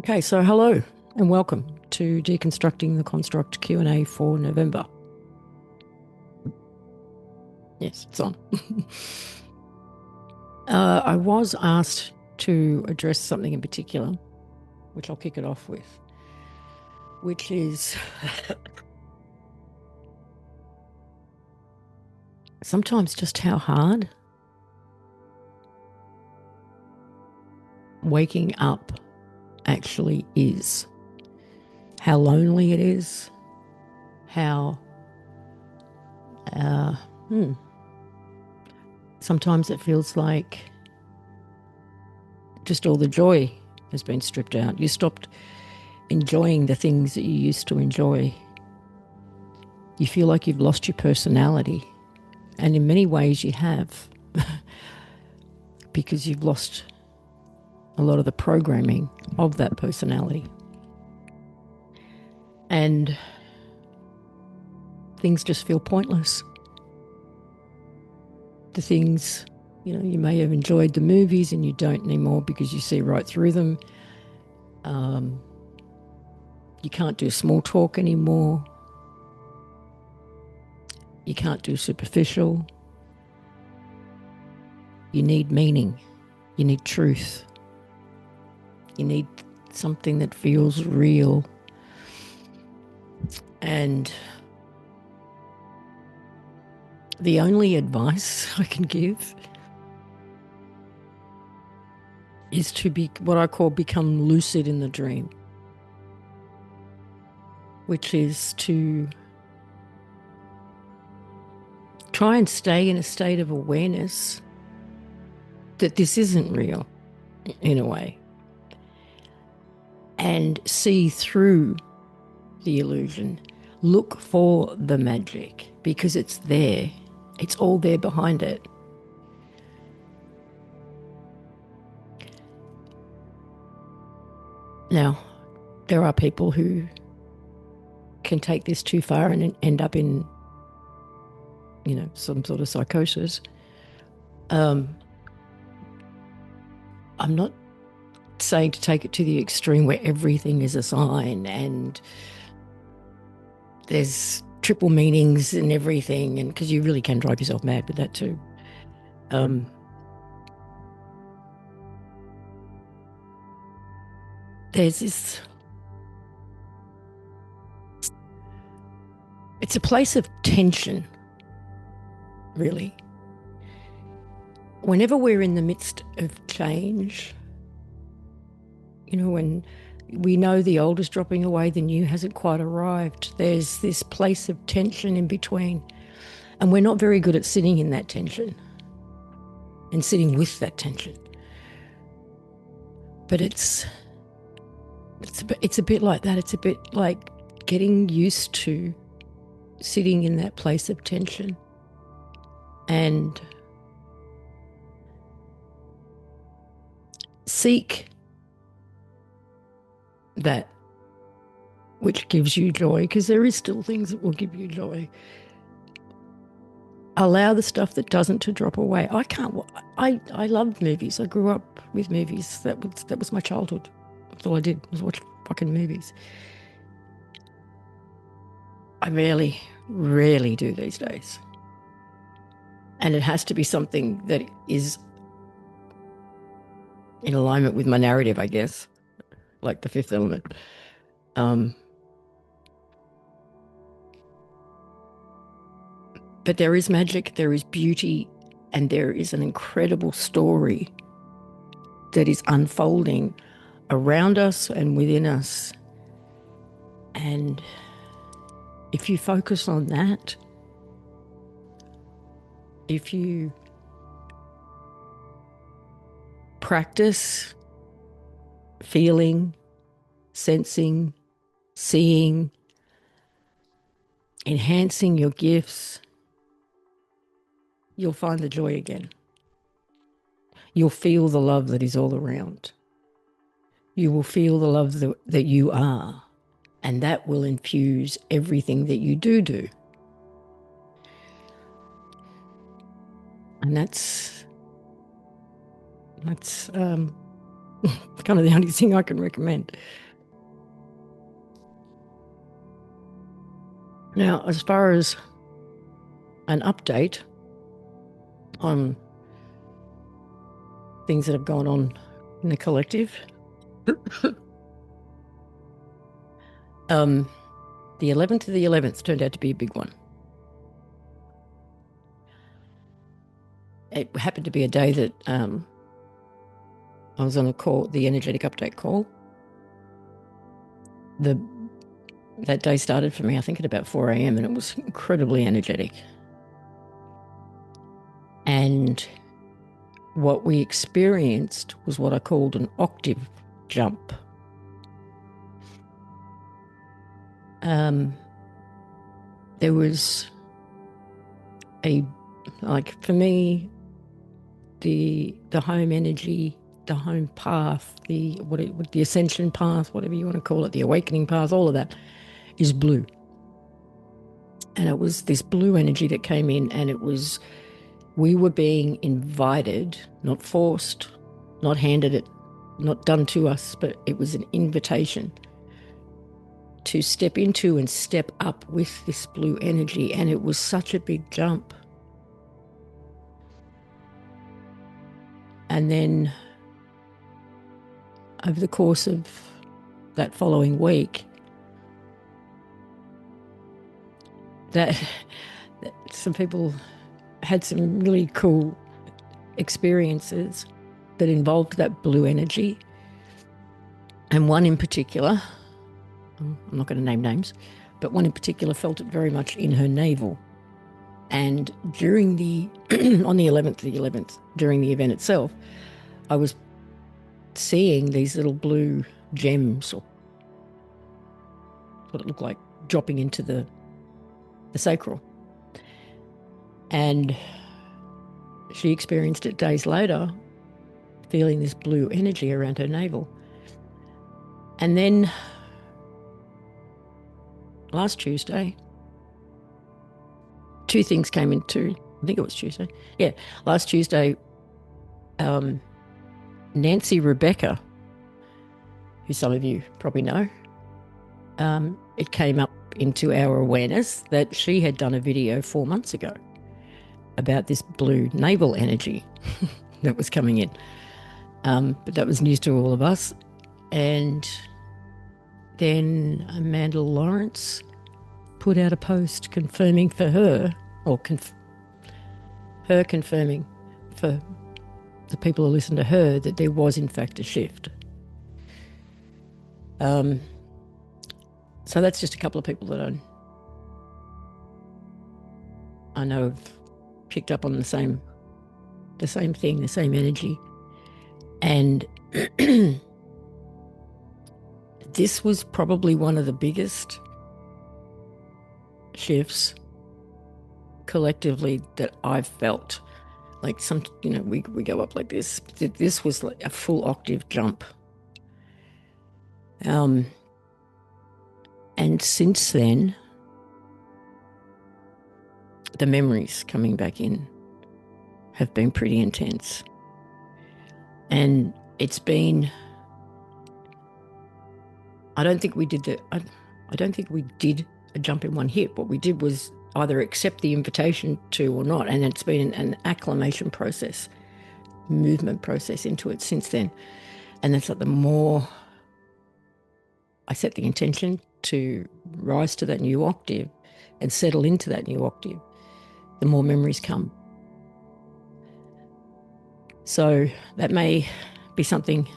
Okay, so hello and welcome to Deconstructing the Construct Q&A for November. Yes, it's on. I was asked to address something in particular, which I'll kick it off with, which is sometimes just how hard waking up actually is, how lonely it is, how sometimes it feels like just all the joy has been stripped out. You stopped enjoying the things that you used to enjoy. You feel like you've lost your personality. And in many ways you have, because you've lost a lot of the programming of that personality. And things just feel pointless. The things, you may have enjoyed the movies and you don't anymore because you see right through them. You can't do small talk anymore. You can't do superficial. You need meaning. You need truth. You need something that feels real. And the only advice I can give is to be what I call become lucid in the dream, which is to try and stay in a state of awareness that this isn't real in a way, and see through the illusion. Look for the magic because it's there. It's all there behind it. Now, there are people who can take this too far and end up in, some sort of psychosis. I'm not saying to take it to the extreme where everything is a sign and there's triple meanings and everything, and because you really can drive yourself mad with that too. There's this, it's a place of tension, really. Whenever we're in the midst of change, when we know the old is dropping away, the new hasn't quite arrived. There's this place of tension in between. And we're not very good at sitting in that tension and sitting with that tension. But it's a bit like that. It's a bit like getting used to sitting in that place of tension and seek that which gives you joy, because there is still things that will give you joy. Allow the stuff that doesn't to drop away. I loved movies. I grew up with movies. That was my childhood. That's all I did, was watch fucking movies. I rarely do these days. And it has to be something that is in alignment with my narrative, I guess, like The Fifth Element. But there is magic, there is beauty, and there is an incredible story that is unfolding around us and within us. And if you focus on that, if you practice feeling, sensing, seeing, enhancing your gifts, you'll find the joy again. You'll feel the love that is all around. You will feel the love that you are, and that will infuse everything that you do. And that's It's kind of the only thing I can recommend. Now, as far as an update on things that have gone on in the collective, um, the 11th of the 11th turned out to be a big one. It happened to be a day that I was on a call, the energetic update call. That day started for me, I think, at about 4 a.m., and it was incredibly energetic. And what we experienced was what I called an octave jump. There was like for me, the home energy, the home path, the ascension path, whatever you want to call it, the awakening path, all of that is blue. And it was this blue energy that came in, and we were being invited, not forced, not handed it, not done to us, but it was an invitation to step into and step up with this blue energy. And it was such a big jump. And then over the course of that following week, that some people had some really cool experiences that involved that blue energy. And one in particular, I'm not going to name names, but one in particular felt it very much in her navel. And during on the 11th of the 11th, during the event itself, I was seeing these little blue gems, or what it looked like, dropping into the sacral. And she experienced it days later, feeling this blue energy around her navel. And then last Tuesday, two things came into, I think it was Tuesday. Yeah, last Tuesday, Nancy Rebecca, who some of you probably know, it came up into our awareness that she had done a video 4 months ago about this blue navel energy that was coming in. But that was news to all of us. And then Amanda Lawrence put out a post confirming for her, or her confirming for the people who listen to her, that there was in fact a shift. So that's just a couple of people that I know have picked up on the same thing, the same energy. And this was probably one of the biggest shifts collectively that I've felt. Like we go up like this. This was like a full octave jump. And since then, the memories coming back in have been pretty intense. And it's been, I don't think we did a jump in one hit. What we did was either accept the invitation to or not. And it's been an acclimation process, movement process into it since then. And it's like the more I set the intention to rise to that new octave and settle into that new octave, the more memories come. So that may be something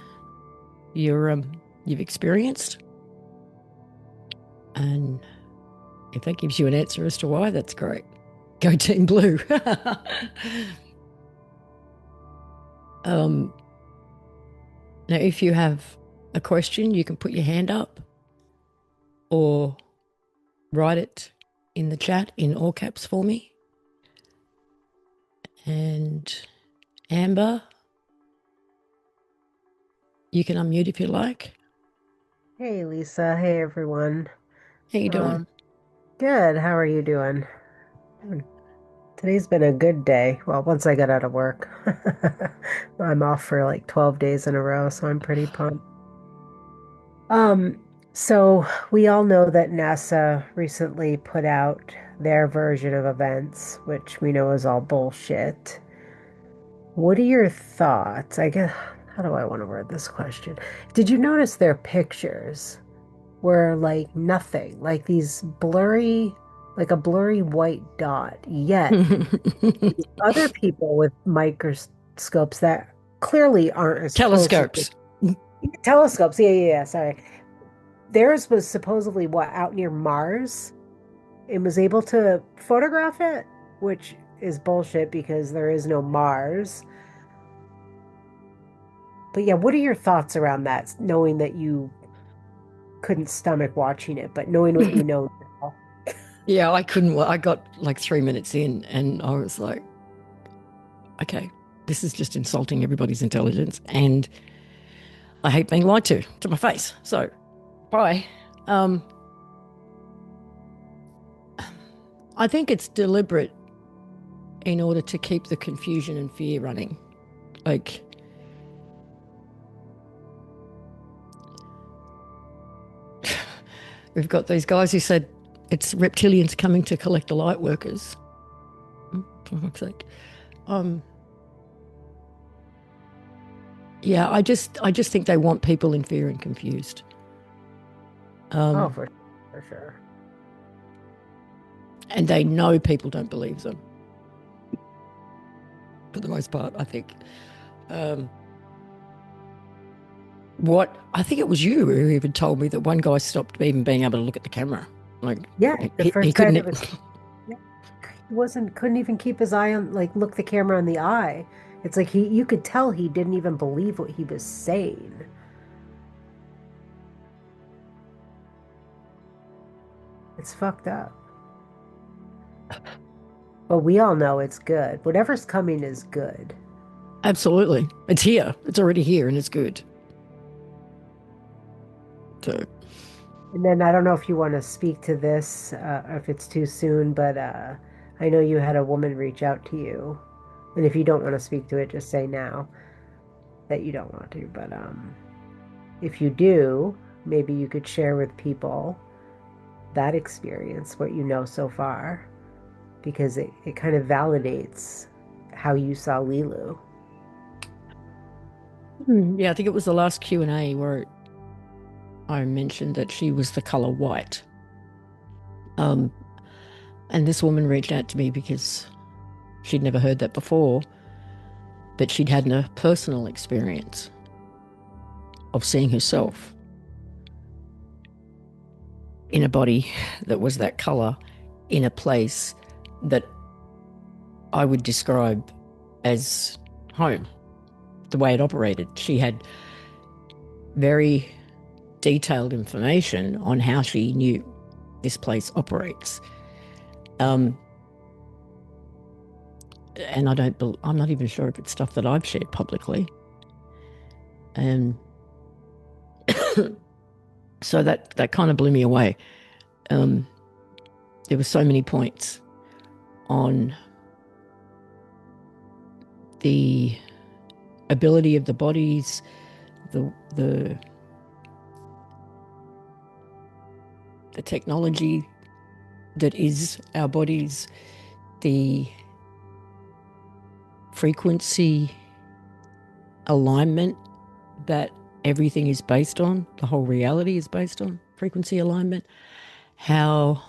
you've experienced. And if that gives you an answer as to why, that's great. Go Team Blue. Now, if you have a question, you can put your hand up or write it in the chat in all caps for me. And Amber, you can unmute if you like. Hey Lisa, hey everyone. How you doing? Good. How are you doing? Today's been a good day. Well, once I got out of work, I'm off for like 12 days in a row, so I'm pretty pumped. Um, so we all know that NASA recently put out their version of events, which we know is all bullshit. What are your thoughts? I guess, how do I want to word this question? Did you notice their pictures were like nothing, like these blurry, like a blurry white dot, yet other people with microscopes that clearly aren't as close as the Telescopes. telescopes. Yeah, sorry. Theirs was supposedly what, out near Mars and was able to photograph it, which is bullshit because there is no Mars. But yeah, what are your thoughts around that, knowing that you couldn't stomach watching it, but knowing what you know now? Yeah, I couldn't. I got like 3 minutes in and I was like, okay, this is just insulting everybody's intelligence. And I hate being lied to my face. So, bye. Um, I think it's deliberate in order to keep the confusion and fear running. Like, we've got these guys who said it's reptilians coming to collect the light workers. For fuck's sake. Um, yeah, I just think they want people in fear and confused. Oh, Um, for sure. and they know people don't believe them for the most part, I think. Um, what I think it was you who even told me that one guy stopped even being able to look at the camera. Like Yeah, the he first guy that couldn't. was yeah, he couldn't even keep his eye on, like, look the camera in the eye. It's like you could tell he didn't even believe what he was saying. It's fucked up. But we all know it's good. Whatever's coming is good. Absolutely, it's here. It's already here, and it's good. So And then I don't know if you want to speak to this, if it's too soon, but I know you had a woman reach out to you. And if you don't want to speak to it, just say now that you don't want to. But if you do, maybe you could share with people that experience, what you know so far, because it kind of validates how you saw Lilu. yeah, I think it was the last Q&A where I mentioned that she was the color white. Um, and this woman reached out to me because she'd never heard that before, but she'd had a personal experience of seeing herself in a body that was that color in a place that I would describe as home, the way it operated. She had very detailed information on how she knew this place operates. Um, and I'm not even sure if it's stuff that I've shared publicly. And so that kind of blew me away. Um, there were so many points on the ability of the bodies, the the technology that is our bodies, the frequency alignment that everything is based on, the whole reality is based on frequency alignment, how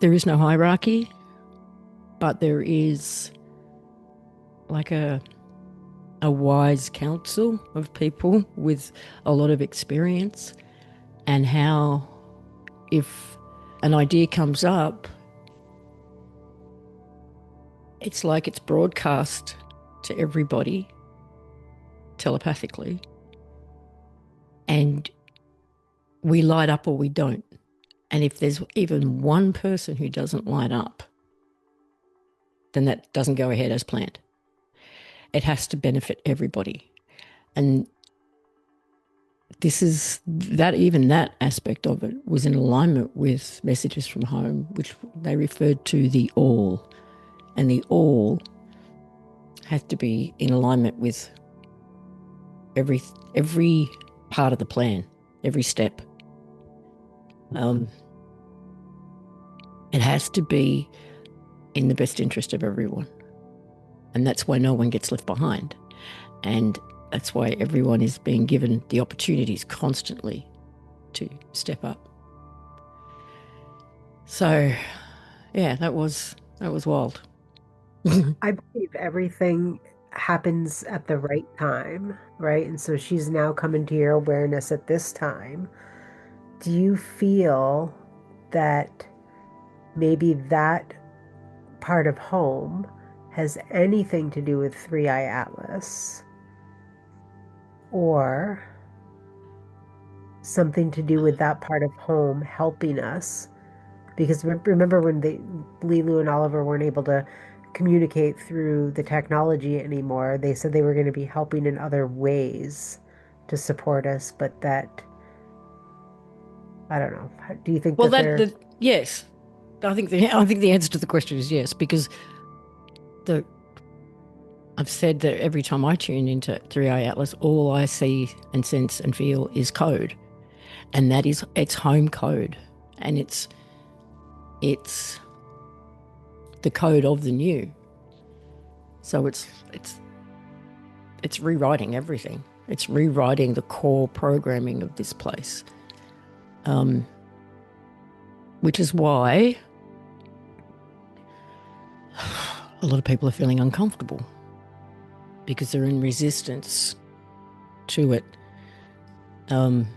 there is no hierarchy, but there is like a wise council of people with a lot of experience, and how if an idea comes up, it's like it's broadcast to everybody telepathically, and we light up or we don't. And if there's even one person who doesn't light up, then that doesn't go ahead as planned. It has to benefit everybody. And this is that even that aspect of it was in alignment with messages from home, which they referred to the all. And the all had to be in alignment with every every part of the plan, every step. Um, it has to be in the best interest of everyone. And that's why no one gets left behind. And that's why everyone is being given the opportunities constantly to step up. So, yeah, that was wild. I believe everything happens at the right time, right? And so she's now coming to your awareness at this time. Do you feel that maybe that part of home has anything to do with Three Eye Atlas or something to do with that part of home helping us? Because remember when Lilu and Oliver weren't able to communicate through the technology anymore, they said they were going to be helping in other ways to support us, but that, I don't know. Do you think Well, that that they're, the yes, I think the answer to the question is yes, because the I've said that every time I tune into 3i Atlas, all I see and sense and feel is code, and that is it's home code, and it's the code of the new. So it's rewriting everything. It's rewriting the core programming of this place, um, which is why a lot of people are feeling uncomfortable because they're in resistance to it. Um,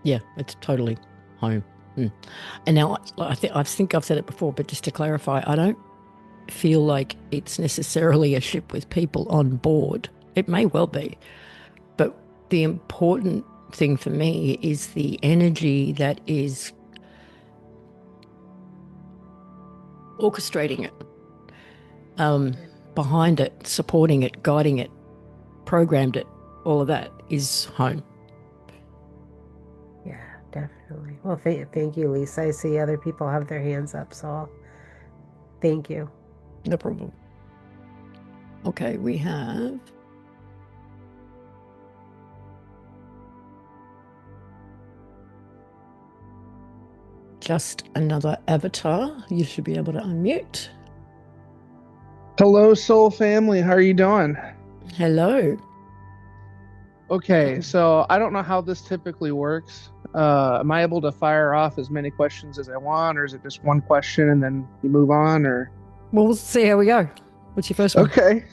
yeah, it's totally home. Mm. And now I think I've said it before, but just to clarify, I don't feel like it's necessarily a ship with people on board. It may well be, but the important thing for me is the energy that is orchestrating it, um, behind it, supporting it, guiding it, programmed it. All of that is home. yeah, definitely. Well, thank you, Lisa. I see other people have their hands up, so thank you. No problem. Okay, we have just another avatar. You should be able to unmute. Hello, soul family. How are you doing? Hello. Okay, so I don't know how this typically works. Am I able to fire off as many questions as I want, or is it just one question and then you move on? Or Well, we'll see how we go. What's your first one? okay,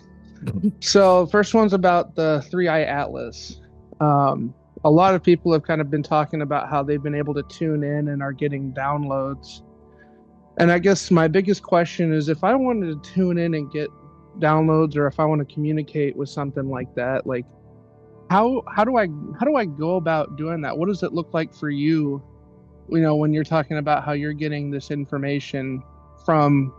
so first one's about the Three Eye Atlas. Um, a lot of people have kind of been talking about how they've been able to tune in and are getting downloads. And I guess my biggest question is if I wanted to tune in and get downloads, or if I want to communicate with something like that, like how do I go about doing that? What does it look like for you, when you're talking about how you're getting this information from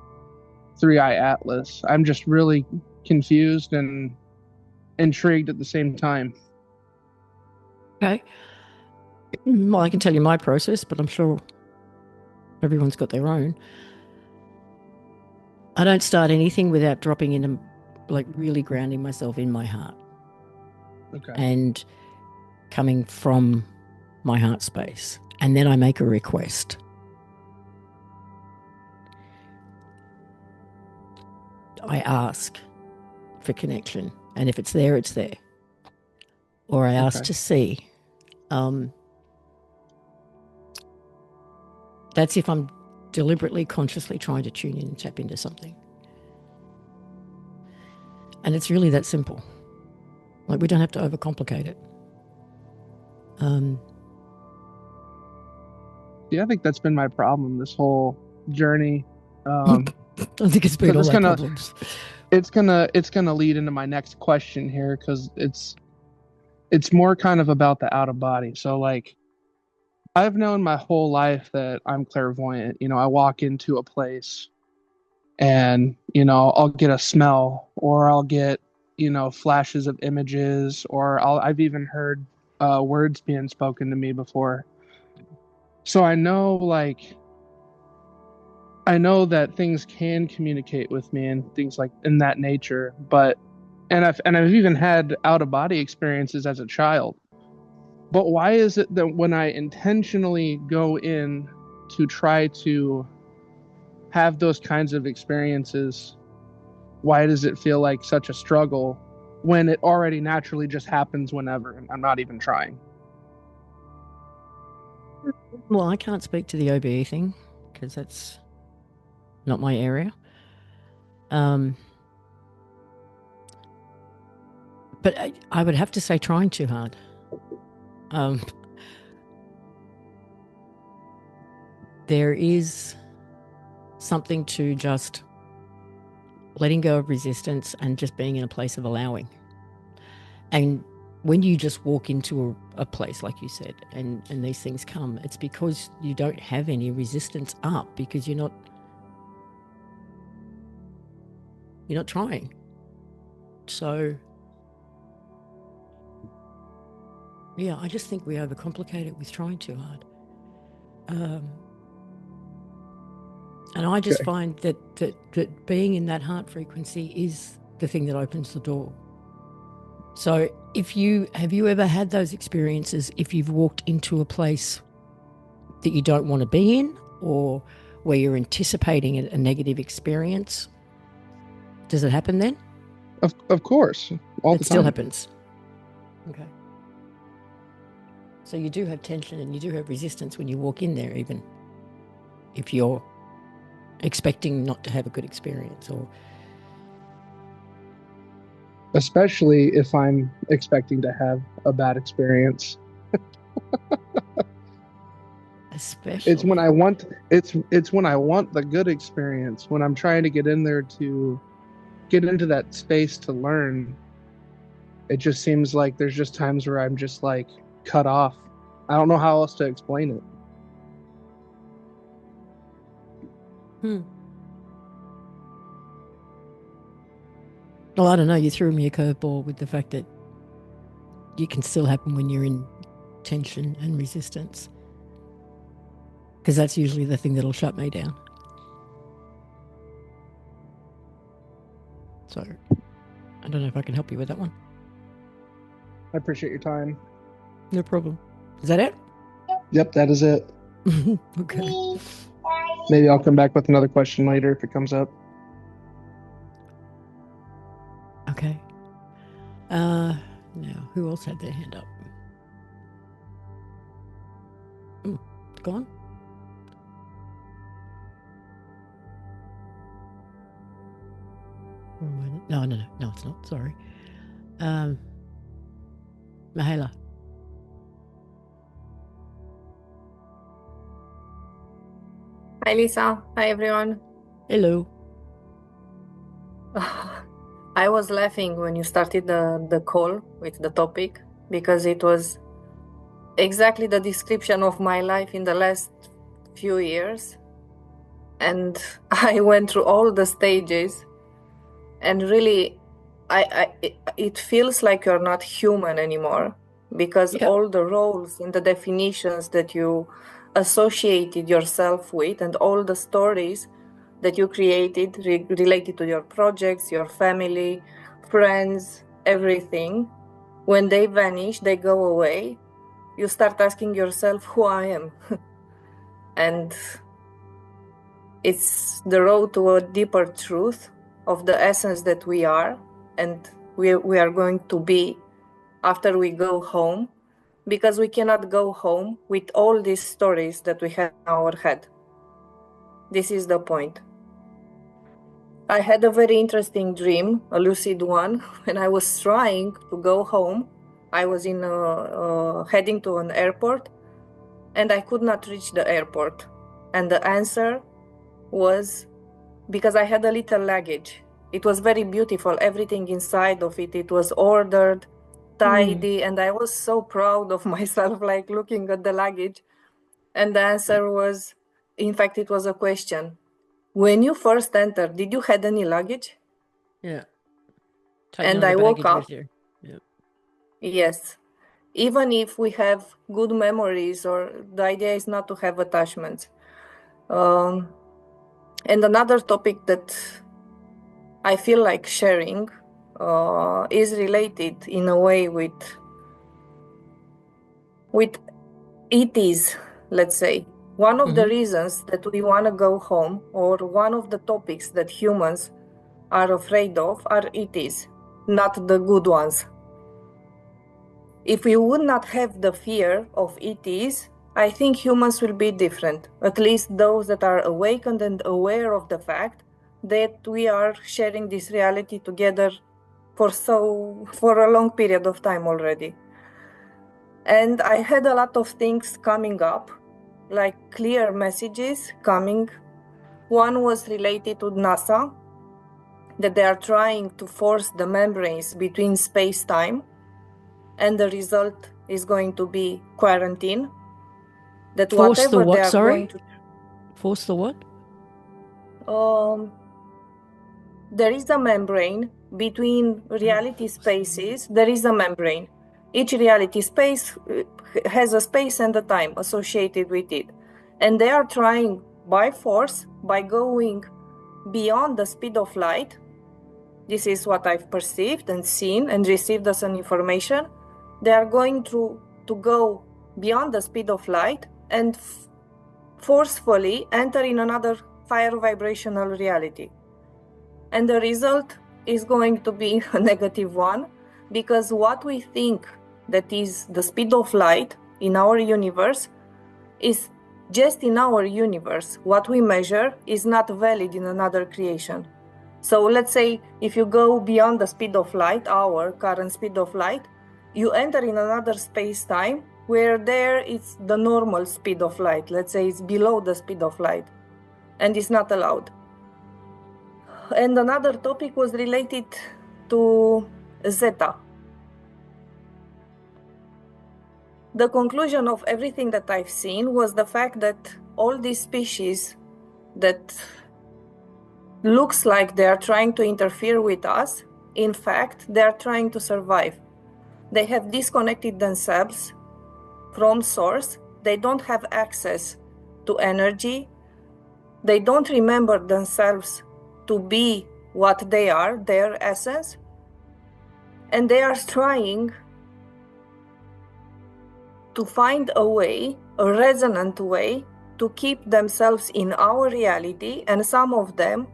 Three Eye Atlas? I'm just really confused and intrigued at the same time. Okay. Well, I can tell you my process, but I'm sure everyone's got their own. I don't start anything without dropping into, like, really grounding myself in my heart Okay. and coming from my heart space. And then I make a request. I ask for connection. And if it's there, it's there. Or I ask Okay. to see. Um, that's if I'm deliberately, consciously trying to tune in and tap into something. And it's really that simple. Like, we don't have to overcomplicate it. Um, Yeah, I think that's been my problem this whole journey. I Um, think it's been because all our problems. it's gonna lead into my next question here, because it's more kind of about the out of body. So like I've known my whole life that I'm clairvoyant. I walk into a place and, I'll get a smell, or I'll get flashes of images, or I've even heard words being spoken to me before. So I know that things can communicate with me and things like in that nature, but and I've even had out of body experiences as a child. But why is it that when I intentionally go in to try to have those kinds of experiences, why does it feel like such a struggle when it already naturally just happens whenever and I'm not even trying? Well, I can't speak to the OBE thing because that's not my area. But I would have to say trying too hard. There is something to just letting go of resistance and just being in a place of allowing. And when you just walk into a place, like you said, and these things come, it's because you don't have any resistance up because you're not trying. So, yeah, I just think we overcomplicate it with trying too hard. And I just find that being in that heart frequency is the thing that opens the door. So have you ever had those experiences if you've walked into a place that you don't want to be in or where you're anticipating a negative experience? Does it happen then? Of course, all the time. It still happens. Okay. So you do have tension and you do have resistance when you walk in there, even if you're expecting not to have a good experience, or especially if I'm expecting to have a bad experience. Especially it's when I want the good experience, when I'm trying to get in there to get into that space to learn. It just seems like there's just times where I'm just like cut off. I don't know how else to explain it. Well, I don't know. You threw me a curveball with the fact that it can still happen when you're in tension and resistance, because that's usually the thing that'll shut me down. So I don't know if I can help you with that one. I appreciate your time. No problem. Is that it? Yep, that is it. Okay. Maybe I'll come back with another question later if it comes up. Okay. Now, who else had their hand up? Gone? No, it's not. Sorry. Mahela. Hi, Lisa. Hi, everyone. Hello. I was laughing when you started the call with the topic because it was exactly the description of my life in the last few years. And I went through all the stages, and really, it feels like you're not human anymore because all the roles and the definitions that you associated yourself with and all the stories that you created related to your projects, your family, friends, everything, when they vanish, they go away, you start asking yourself who I am. And it's the road to a deeper truth of the essence that we are and we are going to be after we go home, because we cannot go home with all these stories that we have in our head. This is the point. I had a very interesting dream, a lucid one, when I was trying to go home. I was heading to an airport, and I could not reach the airport. And the answer was because I had a little luggage. It was very beautiful, everything inside of it. It was ordered, tidy, and I was so proud of myself, like looking at the luggage. And the answer was, in fact, it was a question. When you first entered, did you had any luggage? Yeah. Taking And all I the woke baggage up. with you. Yeah. Yes. Even if we have good memories, or the idea is not to have attachments. And another topic that I feel like sharing is related in a way with ETs, let's say. One of the reasons that we want to go home, or one of the topics that humans are afraid of, are ETs, not the good ones. If we would not have the fear of ETs, I think humans will be different, at least those that are awakened and aware of the fact that we are sharing this reality together for a long period of time already. And I had a lot of things coming up, like clear messages coming. One was related to NASA, that they are trying to force the membranes between space-time, and the result is going to be quarantine. That Force the whatever they what, are sorry? going to... Force the what? There is a membrane between reality spaces. There is a membrane. Each reality space has a space and a time associated with it. And they are trying by force, by going beyond the speed of light. This is what I've perceived and seen and received as an information. They are going to go beyond the speed of light and forcefully enter in another higher vibrational reality. And the result is going to be a negative one, because what we think that is the speed of light in our universe is just in our universe. What we measure is not valid in another creation. So let's say if you go beyond the speed of light, our current speed of light, you enter in another space-time where there it's the normal speed of light. Let's say it's below the speed of light, and it's not allowed. And another topic was related to Zeta. The conclusion of everything that I've seen was the fact that all these species that looks like they are trying to interfere with us, in fact, they are trying to survive. They have disconnected themselves from source. They don't have access to energy. They don't remember themselves to be what they are, their essence. And they are trying to find a way, a resonant way, to keep themselves in our reality. And some of them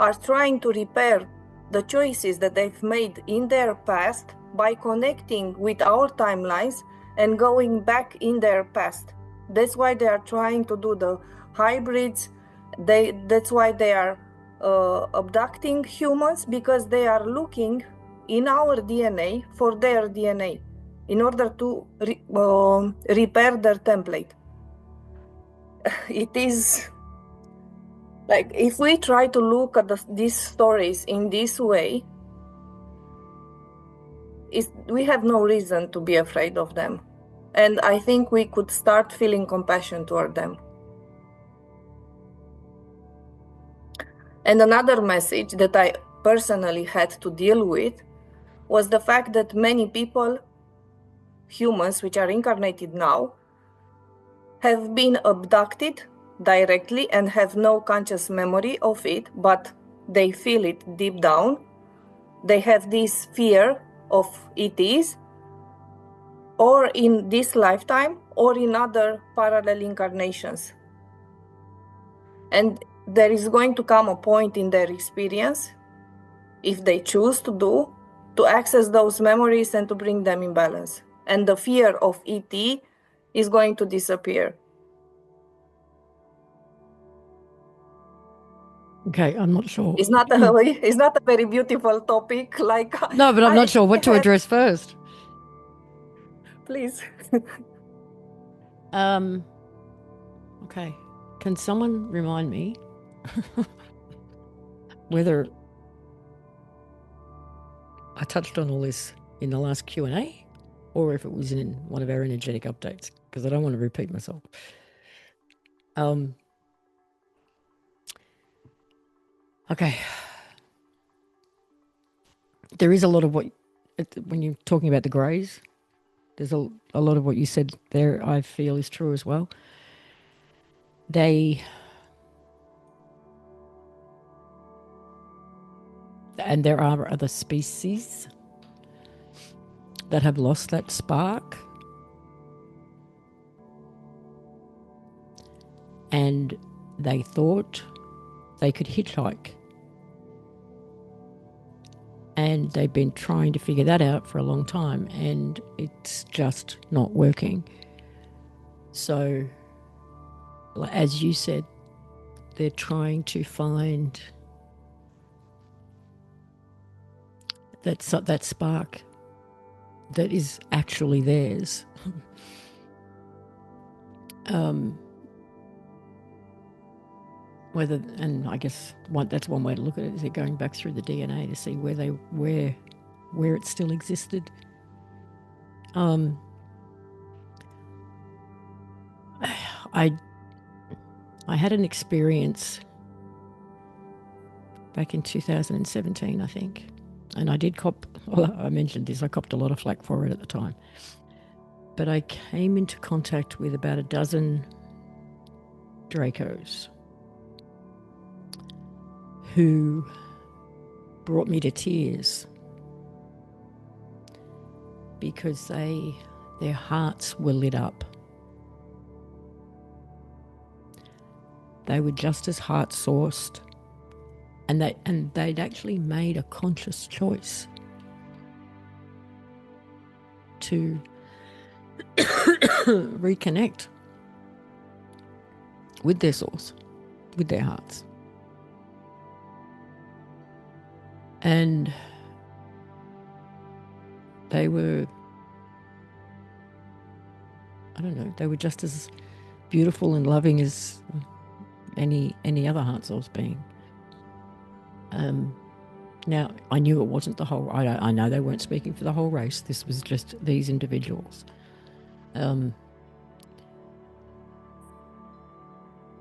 are trying to repair the choices that they've made in their past by connecting with our timelines and going back in their past. That's why they are trying to do the hybrids. That's why they are abducting humans, because they are looking in our DNA for their DNA in order to repair their template. It is like, if we try to look at these stories in this way, we have no reason to be afraid of them. And I think we could start feeling compassion toward them. And another message that I personally had to deal with was the fact that many people, humans which are incarnated now, have been abducted directly and have no conscious memory of it, but they feel it deep down. They have this fear of ETs, or in this lifetime, or in other parallel incarnations. And there is going to come a point in their experience, if they choose to access those memories and to bring them in balance. And the fear of ET is going to disappear. Okay, I'm not sure. It's not a very beautiful topic. Like, no, but I'm not sure what to address first. Please. Okay. Can someone remind me whether I touched on all this in the last Q&A or if it was in one of our energetic updates, because I don't want to repeat myself. Okay. there is a lot of what, when you're talking about the greys, there's a lot of what you said there I feel is true as well. And there are other species that have lost that spark. And they thought they could hitchhike. And they've been trying to figure that out for a long time, and it's just not working. So, as you said, they're trying to find that spark that is actually theirs. Whether, and I guess that's one way to look at it, is they're going back through the DNA to see where it still existed. I had an experience back in 2017, I think, and I did cop. Well, I mentioned this. I copped a lot of flack for it at the time, but I came into contact with about a dozen Dracos who brought me to tears because their hearts were lit up. They were just as heart-sourced, and they'd actually made a conscious choice to reconnect with their source, with their hearts. And they were, I don't know, they were just as beautiful and loving as any other heart source being. Now, I knew it wasn't the whole, I know they weren't speaking for the whole race. This was just these individuals. And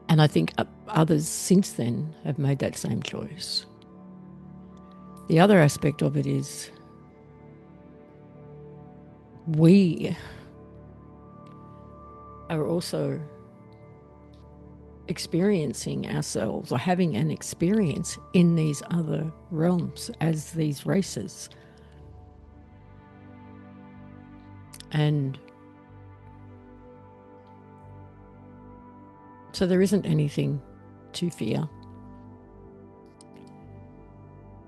I think others since then have made that same choice. The other aspect of it is we are also experiencing ourselves, or having an experience in these other realms as these races. And so there isn't anything to fear.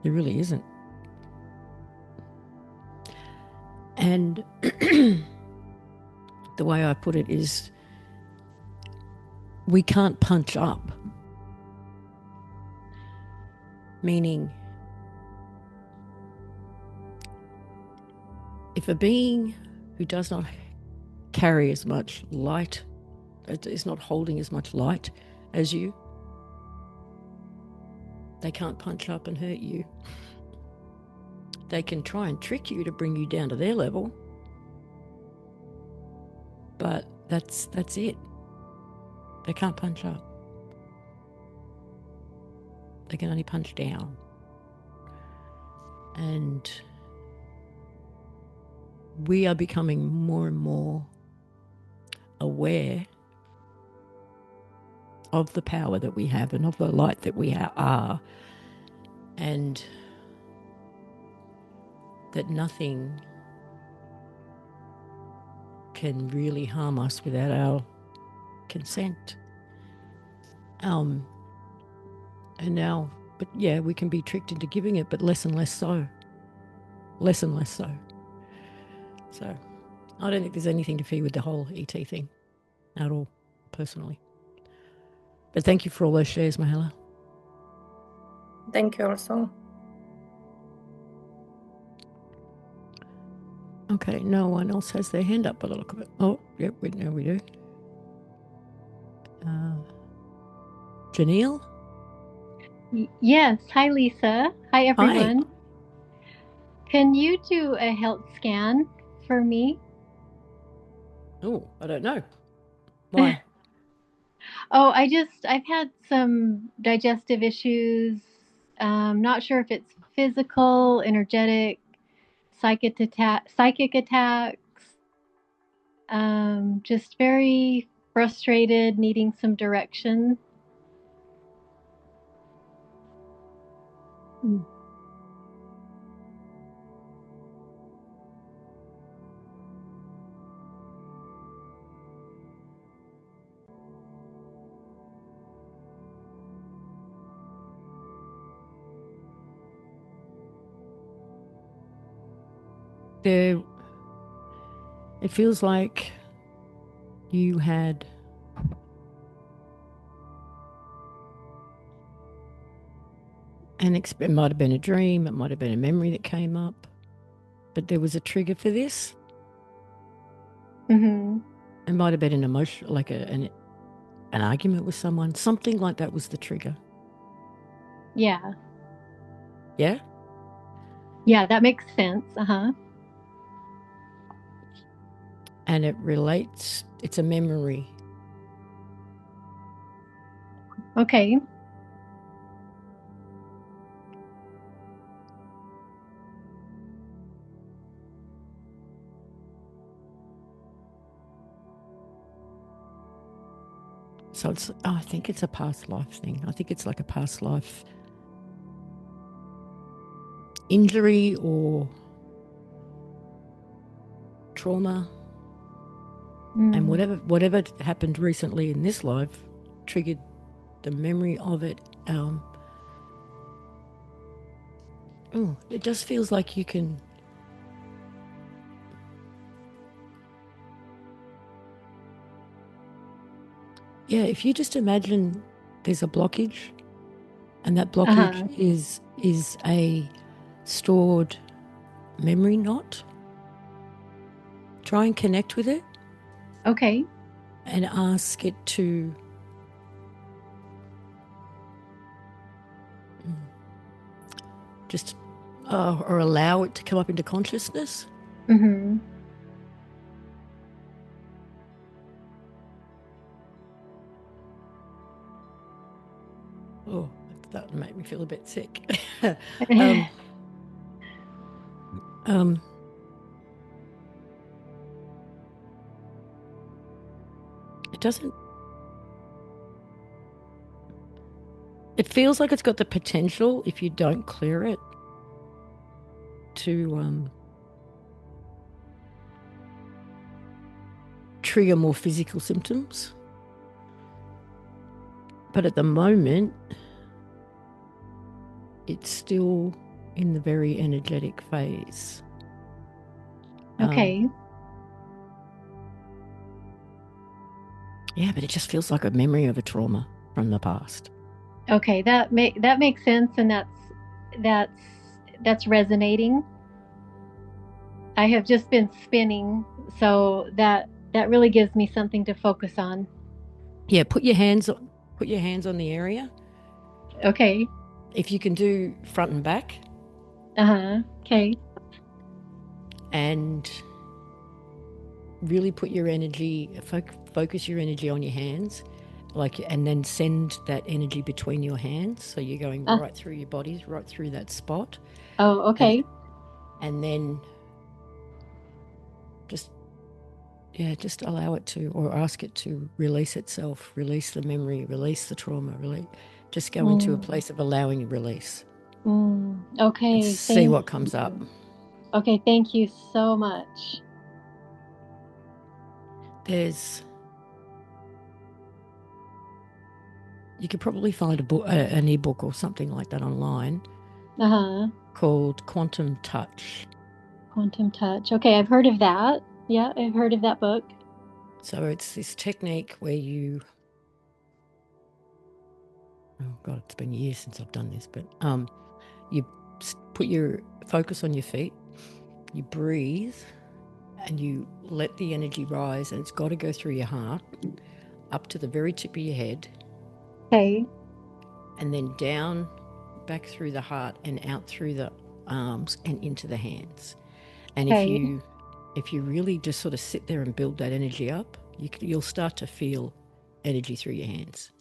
There really isn't. And the way I put it is, we can't punch up. Meaning, if a being who does not carry as much light, is not holding as much light as you, they can't punch up and hurt you. They can try and trick you to bring you down to their level, but that's it. They can't punch up. They can only punch down. And we are becoming more and more aware of the power that we have and of the light that we are, and that nothing can really harm us without our consent. And now, but yeah, we can be tricked into giving it, but less and less so. Less and less so. So I don't think there's anything to fear with the whole ET thing at all, personally. But thank you for all those shares, Mahela. Thank you also. Okay, no one else has their hand up by the look of it. Oh, yep, now we do. Janelle? Yes. Hi, Lisa. Hi, everyone. Hi. Can you do a health scan for me? Oh, I don't know. Why? I've had some digestive issues. Not sure if it's physical, energetic, psychic attacks. Just very frustrated, needing some direction. It feels like you had it might have been a dream, it might have been a memory that came up, but there was a trigger for this. Mm-hmm. It might have been an emotion, like an argument with someone. Something like that was the trigger. Yeah. Yeah? Yeah, that makes sense. Uh-huh. And it's a memory. Okay. So I think it's a past life thing. I think it's like a past life injury or trauma. And whatever happened recently in this life triggered the memory of it. It just feels like you can. Yeah, if you just imagine there's a blockage, and that blockage is a stored memory knot. Try and connect with it. Okay. And ask it to just or allow it to come up into consciousness. Mm-hmm. Oh, that made me feel a bit sick. It doesn't. It feels like it's got the potential, if you don't clear it, to trigger more physical symptoms. But at the moment, it's still in the very energetic phase. Okay. Yeah, but it just feels like a memory of a trauma from the past. Okay, that makes sense, and that's resonating. I have just been spinning, so that really gives me something to focus on. Yeah, put your hands on the area. Okay. If you can do front and back. Okay. And really put your energy, focus your energy on your hands, and then send that energy between your hands. So you're going right through your bodies, right through that spot. Oh, okay. And then just allow it to, or ask it to release itself, release the memory, release the trauma, just go into a place of allowing release. Okay. And see what comes up. Okay, thank you so much. You could probably find an ebook or something like that online. Called Quantum Touch. Quantum Touch. Okay, I've heard of that. Yeah, I've heard of that book. So it's this technique where you, oh God, it's been years since I've done this, but you put your focus on your feet, you breathe, and you let the energy rise, and it's got to go through your heart up to the very tip of your head. Okay. And then down, back through the heart and out through the arms and into the hands. And if you really just sort of sit there and build that energy up, you'll start to feel energy through your hands.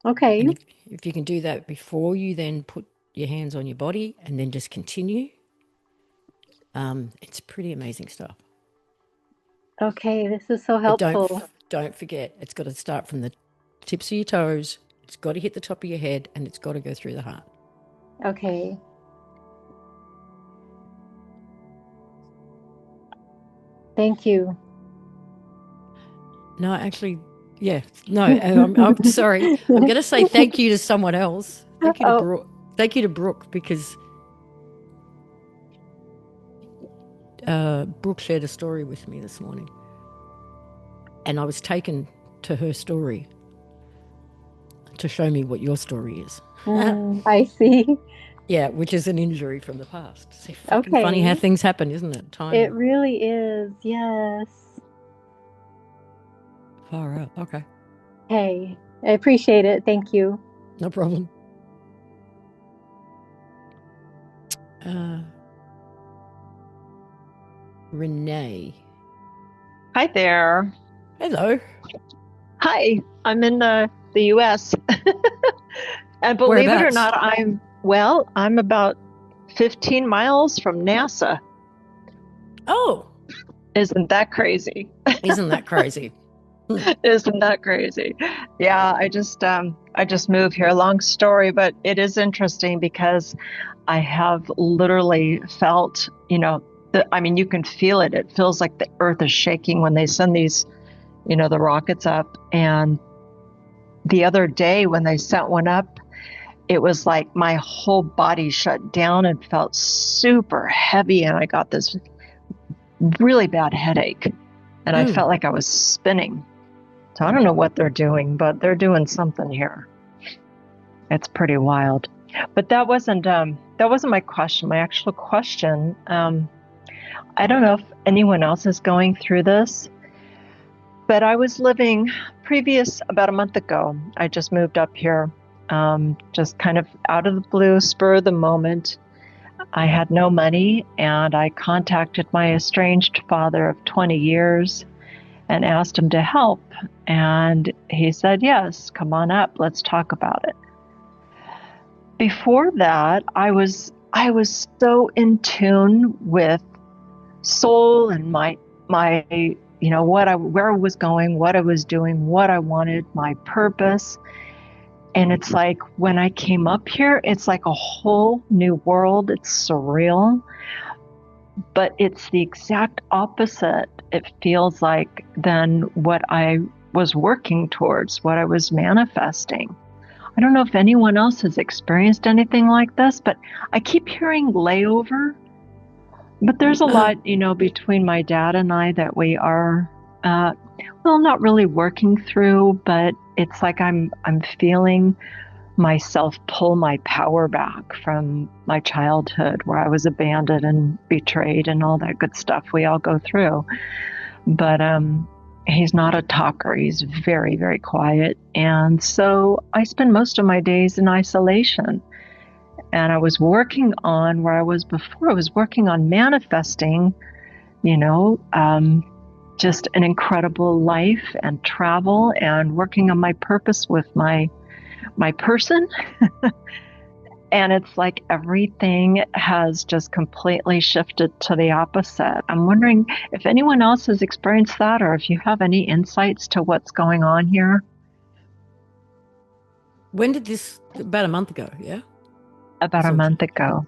Okay. And if you can do that before you then put your hands on your body and then just continue. It's pretty amazing stuff. Okay, this is so But helpful. don't forget, it's got to start from the tips of your toes. It's got to hit the top of your head, and it's got to go through the heart. Okay. Thank you. No, actually, yeah. No, I'm sorry. I'm going to say thank you to someone else. Thank you to Brooke. Thank you to Brooke, because Brooke shared a story with me this morning, and I was taken to her story to show me what your story is. I see. Yeah, which is an injury from the past. It's fucking funny how things happen, isn't it? Time. It really is, yes. Far out. Okay. Hey, I appreciate it. Thank you. No problem. Renee. Hi there. Hello. Hi, I'm in the US. And believe it or not, I'm about 15 miles from NASA. Oh. Isn't that crazy? Isn't that crazy? Isn't that crazy? Yeah, I just moved here. Long story, but it is interesting because I have literally felt, you can feel it. It feels like the earth is shaking when they send these, the rockets up. And the other day when they sent one up, it was like my whole body shut down and felt super heavy. And I got this really bad headache. And I felt like I was spinning. So I don't know what they're doing, but they're doing something here. It's pretty wild. But that wasn't my question. My actual question, I don't know if anyone else is going through this, but I was living about a month ago. I just moved up here, just kind of out of the blue, spur of the moment. I had no money, and I contacted my estranged father of 20 years and asked him to help. And he said, yes, come on up. Let's talk about it. Before that, I was so in tune with soul and my where I was going, what I was doing, what I wanted, my purpose. And it's like when I came up here, it's like a whole new world. It's surreal, but it's the exact opposite. It feels like than what I was working towards, what I was manifesting. I don't know if anyone else has experienced anything like this, but I keep hearing layover. But there's a lot, between my dad and I that we are, not really working through, but it's like I'm feeling myself pull my power back from my childhood where I was abandoned and betrayed and all that good stuff we all go through. But he's not a talker. He's very, very quiet. And so I spend most of my days in isolation. And I was working on where I was before. I was working on manifesting, just an incredible life and travel and working on my purpose with my person. And it's like everything has just completely shifted to the opposite. I'm wondering if anyone else has experienced that, or if you have any insights to what's going on here. When did this, about a month ago, yeah? About a month ago.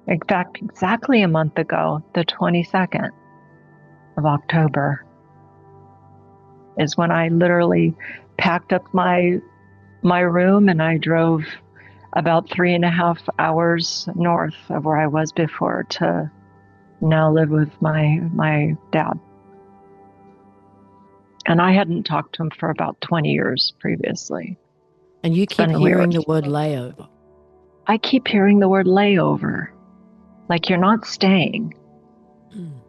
In fact, exactly a month ago, the 22nd of October is when I literally packed up my room and I drove about 3.5 hours north of where I was before to now live with my dad. And I hadn't talked to him for about 20 years previously. And you keep hearing the word layover. I keep hearing the word layover. Like you're not staying. I'm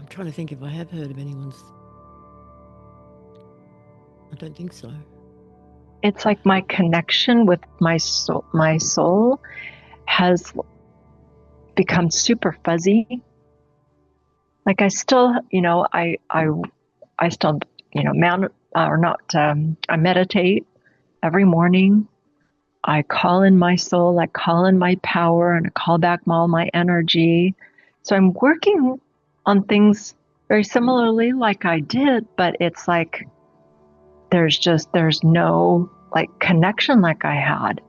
trying to think if I have heard of anyone's. I don't think so. It's like my connection with my soul has become super fuzzy. Like I still, still, or not, I meditate every morning. I call in my soul, I call in my power, and I call back all my energy. So I'm working on things very similarly like I did, but it's like there's no like connection like I had.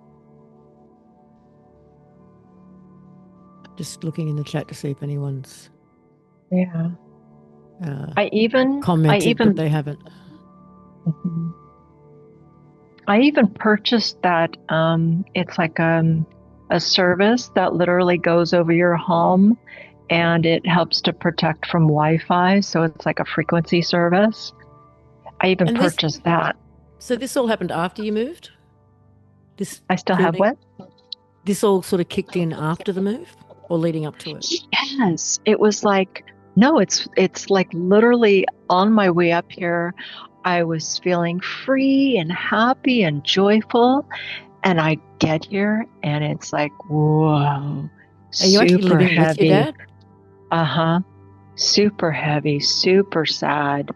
Just looking in the chat to see if anyone's I even commented, but they haven't. Mhm. I even purchased that. It's like a service that literally goes over your home, and it helps to protect from Wi-Fi. So it's like a frequency service. I even purchased that. So this all happened after you moved? I still have what? This all sort of kicked in after the move or leading up to it? Yes. It was like, no, it's like literally on my way up here, I was feeling free and happy and joyful. And I get here and it's like, whoa. Are you actually living with your dad? Uh-huh. Super heavy, super sad.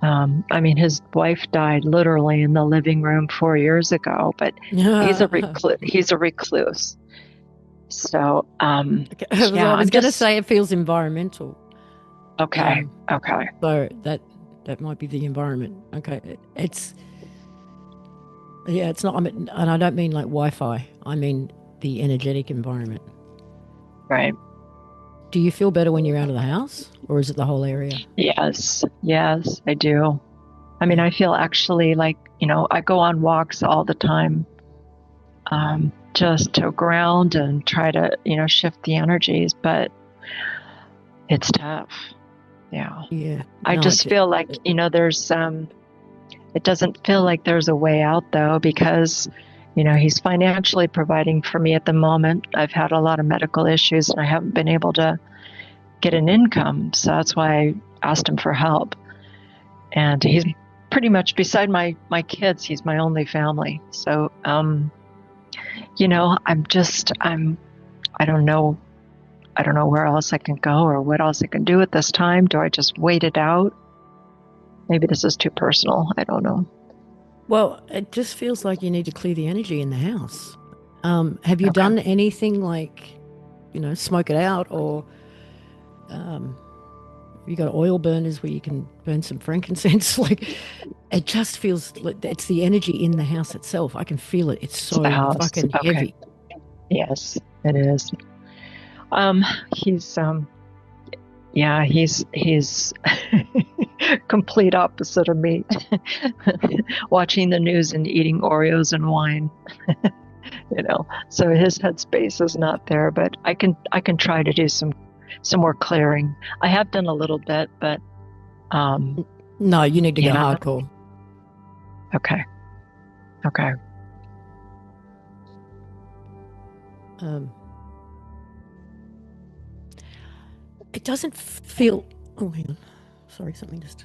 I mean, his wife died literally in the living room 4 years ago, but he's a recluse. So, okay. I was going to say it feels environmental. Okay. So that might be the environment. Okay. It's not, and I don't mean like Wi-Fi. I mean the energetic environment. Right. Do you feel better when you're out of the house, or is it the whole area? Yes, I do. I mean, I feel actually like, I go on walks all the time, just to ground and try to, shift the energies, but it's tough. Yeah. Yeah. I just feel like, there's, it doesn't feel like there's a way out though, because, he's financially providing for me at the moment. I've had a lot of medical issues and I haven't been able to get an income. So that's why I asked him for help. And he's pretty much, beside my kids, he's my only family. So, I don't know where else I can go or what else I can do at this time. Do I just wait it out? Maybe this is too personal. I don't know. Well, it just feels like you need to clear the energy in the house. Have you done anything like, smoke it out, or you got oil burners where you can burn some frankincense? Like, it just feels like it's the energy in the house itself. I can feel it. It's so fucking heavy. Yes, it is. He's complete opposite of me. Watching the news and eating Oreos and wine. So his headspace is not there, but I can try to do some more clearing. I have done a little bit, but no, you need to go hardcore. Okay. It doesn't feel. Oh, hang on. Sorry, something just.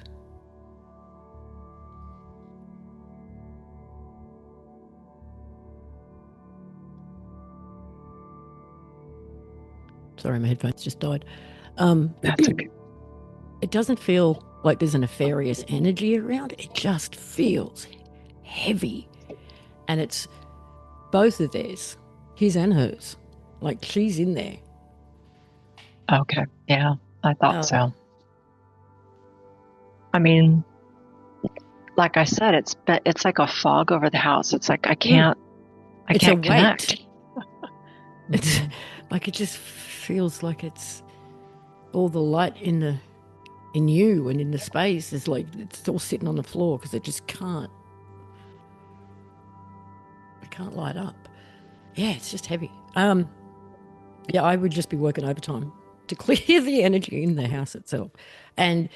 Sorry, my headphones just died. That's okay. It doesn't feel like there's a nefarious energy around. It just feels heavy. And it's both of theirs, his and hers. Like, she's in there. Okay. Yeah, I thought so. I mean, like I said, it's like a fog over the house. It's like I can't connect. It's like, it just feels like it's all the light in you and in the space is like it's all sitting on the floor because it just can't light up. Yeah, it's just heavy. Yeah, I would just be working overtime to clear the energy in the house itself. And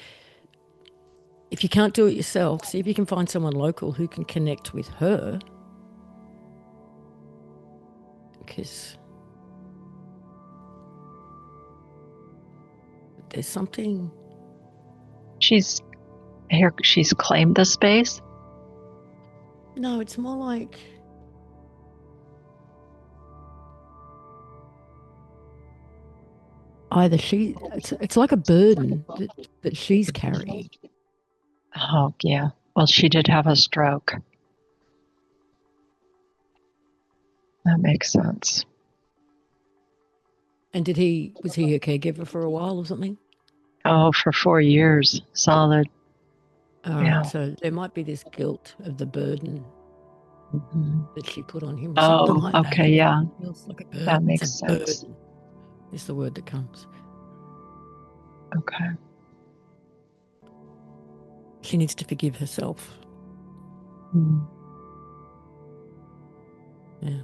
if you can't do it yourself, see if you can find someone local who can connect with her. Because there's something. She's claimed the space? No, it's more like either it's like a burden that she's carrying. Oh, yeah. Well, she did have a stroke. That makes sense. And was he a caregiver for a while or something? Oh, for 4 years, solid. Yeah. So there might be this guilt of the burden that she put on him or something like that. Okay, yeah. It feels like a burden. That makes it's a sense. burden is the word that comes. Okay. She needs to forgive herself. Yeah.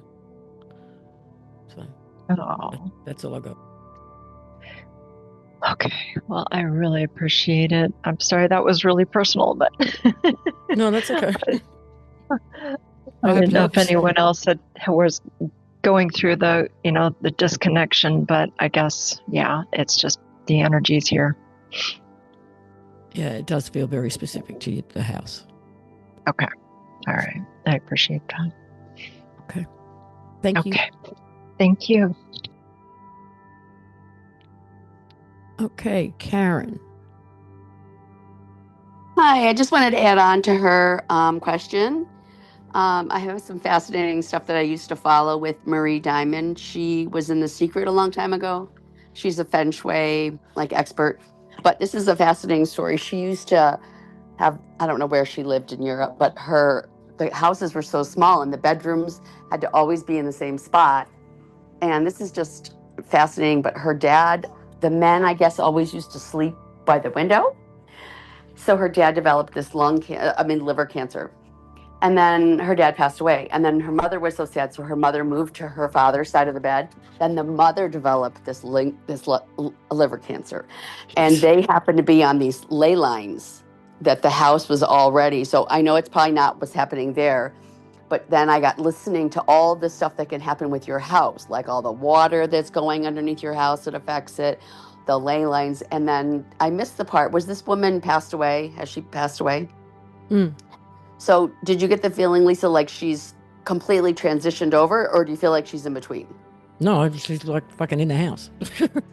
So that's all I got. Okay. Well, I really appreciate it. I'm sorry that was really personal, but no, that's okay. I didn't know if anyone else was going through the disconnection, but I guess, yeah, it's just the energies here. Yeah, it does feel very specific to the house. Okay. All right. I appreciate that. Okay. Thank you. Thank you. Okay, Karen. Hi, I just wanted to add on to her question. I have some fascinating stuff that I used to follow with Marie Diamond. She was in The Secret a long time ago. She's a feng shui expert, but this is a fascinating story. She used to have, I don't know where she lived in Europe, but the houses were so small and the bedrooms had to always be in the same spot. And this is just fascinating, but her dad, the men, I guess, always used to sleep by the window. So her dad developed this liver cancer. And then her dad passed away. And then her mother was so sad. So her mother moved to her father's side of the bed. Then the mother developed this liver cancer. And they happened to be on these ley lines that the house was already. So I know it's probably not what's happening there. But then I got listening to all the stuff that can happen with your house, like all the water that's going underneath your house that affects it, the ley lines. And then I missed the part. Was this woman passed away? Has she passed away? So did you get the feeling, Lisa, like she's completely transitioned over, or do you feel like she's in between? No, she's like fucking in the house.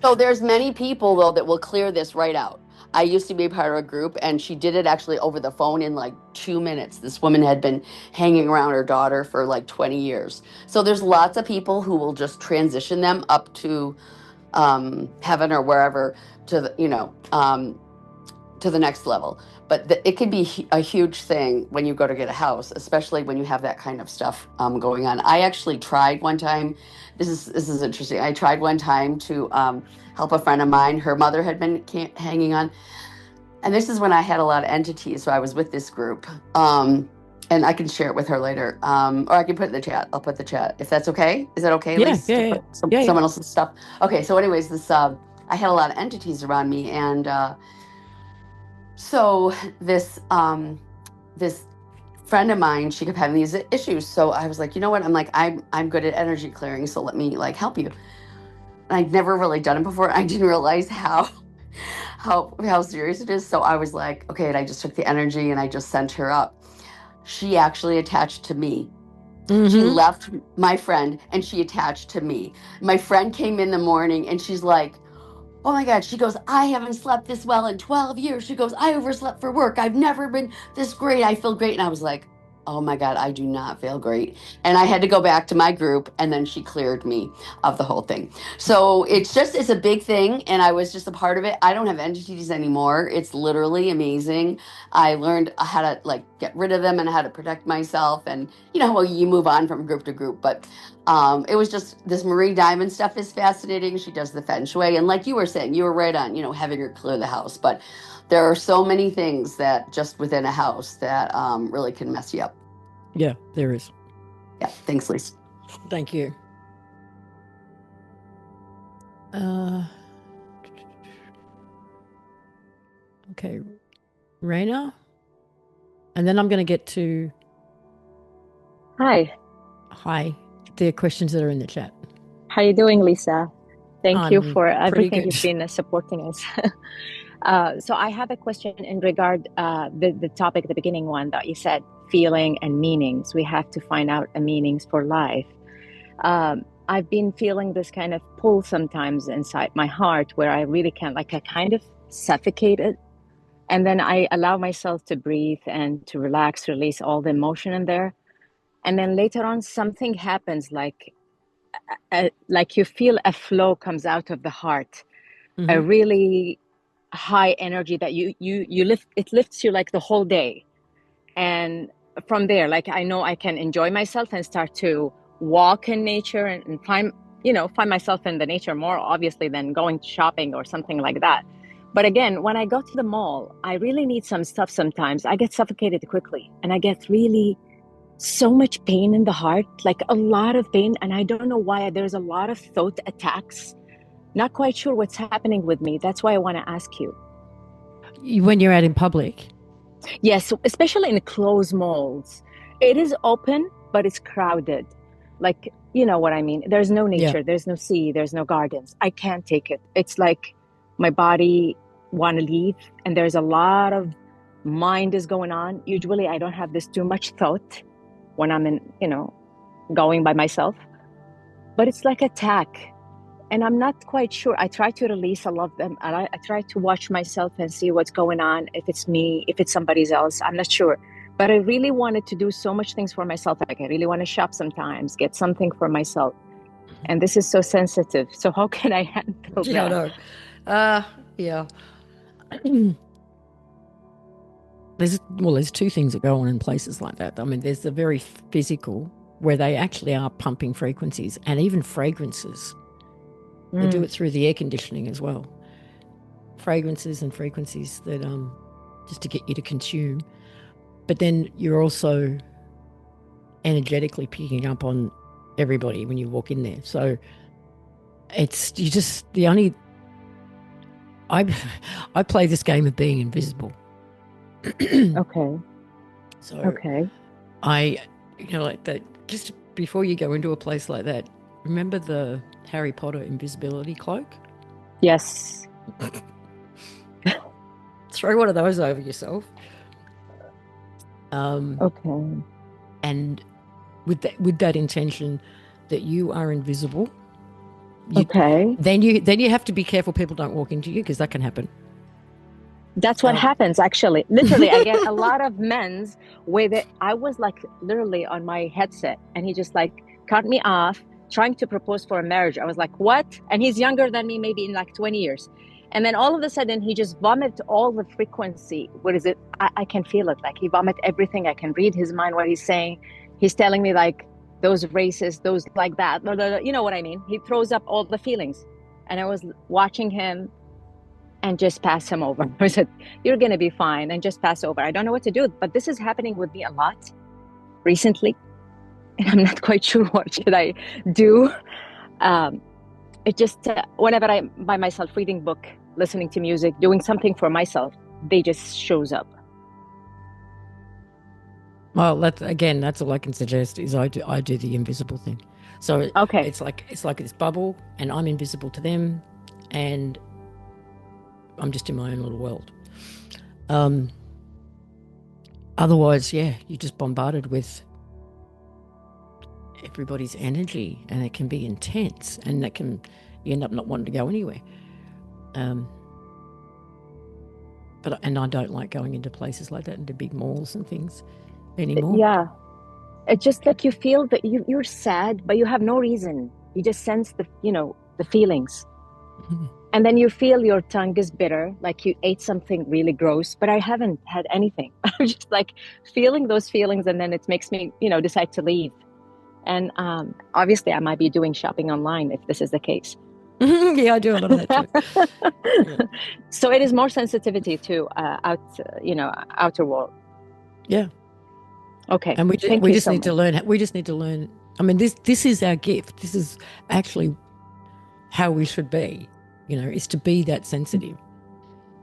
So there's many people, though, that will clear this right out. I used to be a part of a group, and she did it actually over the phone in like 2 minutes. This woman had been hanging around her daughter for like 20 years. So there's lots of people who will just transition them up to heaven or wherever to the next level. But it can be a huge thing when you go to get a house, especially when you have that kind of stuff going on. I actually tried one time. This is interesting. I tried one time to help a friend of mine. Her mother had been hanging on. And this is when I had a lot of entities. So I was with this group. And I can share it with her later. Or I can put it in the chat. I'll put the chat. If that's okay. Is that okay, Lisa? Yeah. Someone else's stuff. Okay. So anyways, I had a lot of entities around me. And so this friend of mine, she kept having these issues. So I was like, you know what? I'm good at energy clearing. So let me help you. And I'd never really done it before. I didn't realize how serious it is. So I was like, okay, and I just took the energy and I just sent her up. She actually attached to me. She left my friend and she attached to me. My friend came in the morning and she's like, oh my God, she goes, I haven't slept this well in 12 years. She goes, I overslept for work. I've never been this great. I feel great. And I was like, oh my God, I do not feel great. And I had to go back to my group and then she cleared me of the whole thing. So it's a big thing. And I was just a part of it. I don't have entities anymore. It's literally amazing. I learned how to get rid of them and how to protect myself. And you move on from group to group. But it was just this Marie Diamond stuff is fascinating. She does the feng shui. And like you were saying, you were right on, having her clear the house. But there are so many things that just within a house that really can mess you up. Yeah, there is. Yeah. Thanks, Lisa. Thank you. Okay. Raina. And then I'm going to get to... Hi. The questions that are in the chat. How are you doing, Lisa? Thank you for everything good. You've been supporting us. So I have a question in regard the topic, the beginning one that you said, feeling and meanings. We have to find out the meanings for life. I've been feeling this kind of pull sometimes inside my heart where I really can't, I kind of suffocated. And then I allow myself to breathe and to relax, release all the emotion in there. And then later on, something happens, like you feel a flow comes out of the heart, a really high energy that you lift. It lifts you like the whole day. And from there, like I know I can enjoy myself and start to walk in nature and find myself in the nature more obviously than going shopping or something like that. But again, when I go to the mall, I really need some stuff sometimes. I get suffocated quickly and I get really so much pain in the heart, like a lot of pain. And I don't know why. There's a lot of thought attacks. Not quite sure what's happening with me. That's why I want to ask you. When you're out in public? Yes, especially in closed malls. It is open, but it's crowded. Like, you know what I mean? There's no nature, there's no sea, there's no gardens. I can't take it. It's like my body want to leave, and there's a lot of mind is going on. Usually I don't have this too much thought when I'm in, going by myself. But it's like attack. And I'm not quite sure. I try to release all of them. And I try to watch myself and see what's going on. If it's me, if it's somebody else, I'm not sure. But I really wanted to do so much things for myself. Like I really want to shop sometimes, get something for myself. And this is so sensitive. So how can I handle that? Yeah, I know. There's two things that go on in places like that. I mean, there's the very physical, where they actually are pumping frequencies, and even fragrances. They do it through the air conditioning as well. Fragrances and frequencies that just to get you to consume. But then you're also energetically picking up on everybody when you walk in there. So I play this game of being invisible. Okay. So okay. Like that, just before you go into a place like that, remember the Harry Potter invisibility cloak? Yes. Throw one of those over yourself. Okay. And with that intention that you are invisible. Okay. Then you have to be careful people don't walk into you, because that can happen. That's what happens, actually. Literally, I get a lot of men's where I was like literally on my headset, and he just like cut me off, trying to propose for a marriage. I was like, what? And he's younger than me, maybe in like 20 years. And then all of a sudden, he just vomited all the frequency. What is it? I can feel it. Like he vomited everything. I can read his mind, what he's saying. He's telling me like those racist, those like that. You know what I mean? He throws up all the feelings. And I was watching him and just pass him over. I said, you're going to be fine, and just pass over. I don't know what to do, but this is happening with me a lot recently. And I'm not quite sure what should I do. It just, whenever I'm by myself reading book, listening to music, doing something for myself, they just shows up. Well, that's all I can suggest is I do the invisible thing. So okay. It's like this bubble, and I'm invisible to them, and I'm just in my own little world. Otherwise, you're just bombarded with everybody's energy, and it can be intense, and you end up not wanting to go anywhere. But I don't like going into places like that, into big malls and things anymore. Yeah, it's just like you feel that you're sad, but you have no reason. You just sense the feelings. And then you feel your tongue is bitter, like you ate something really gross, but I haven't had anything. I'm just like feeling those feelings, and then it makes me, decide to leave. And obviously I might be doing shopping online if this is the case. Yeah, I do a lot of that too. Yeah. So it is more sensitivity to outer world. Yeah. Okay. And we just need to learn. We just need to learn. I mean, this is our gift. This is actually how we should be. Is to be that sensitive.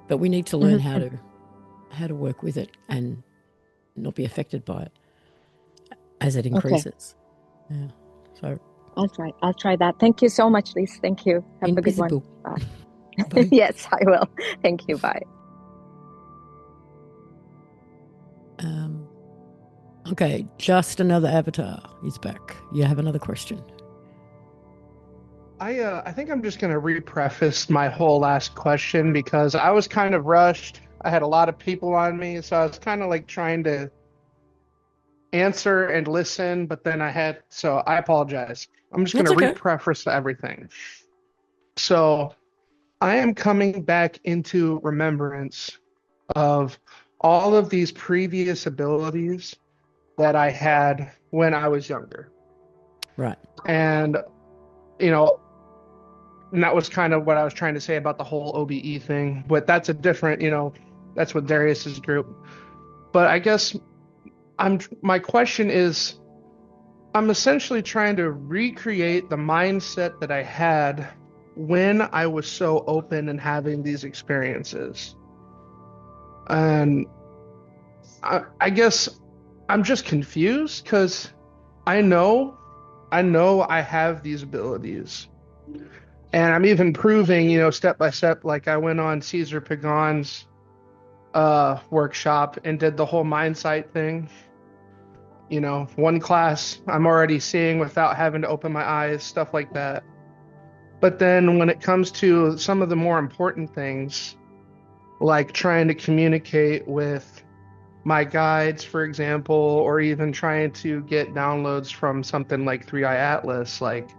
But we need to learn how to work with it and not be affected by it as it increases. Okay. Yeah. So I'll try that. Thank you so much, Lise. Thank you. Have invisible. a good one. Bye. Yes, I will. Thank you. Bye. Okay, just another avatar is back. You have another question. I think I'm just going to repreface my whole last question because I was kind of rushed. I had a lot of people on me, so I was kind of like trying to answer and listen, but then so I apologize. I'm just going That's to okay. repreface everything. So I am coming back into remembrance of all of these previous abilities that I had when I was younger. Right. And, you know, and that was kind of what I was trying to say about the whole OBE thing, but that's a different, that's with Darius's group. But I guess my question is, I'm essentially trying to recreate the mindset that I had when I was so open and having these experiences. And I guess I'm just confused because I know I have these abilities. And I'm even proving, step by step, like I went on Caesar Pagan's workshop and did the whole mind sight thing. One class I'm already seeing without having to open my eyes, stuff like that. But then when it comes to some of the more important things, like trying to communicate with my guides, for example, or even trying to get downloads from something like 3i Atlas, like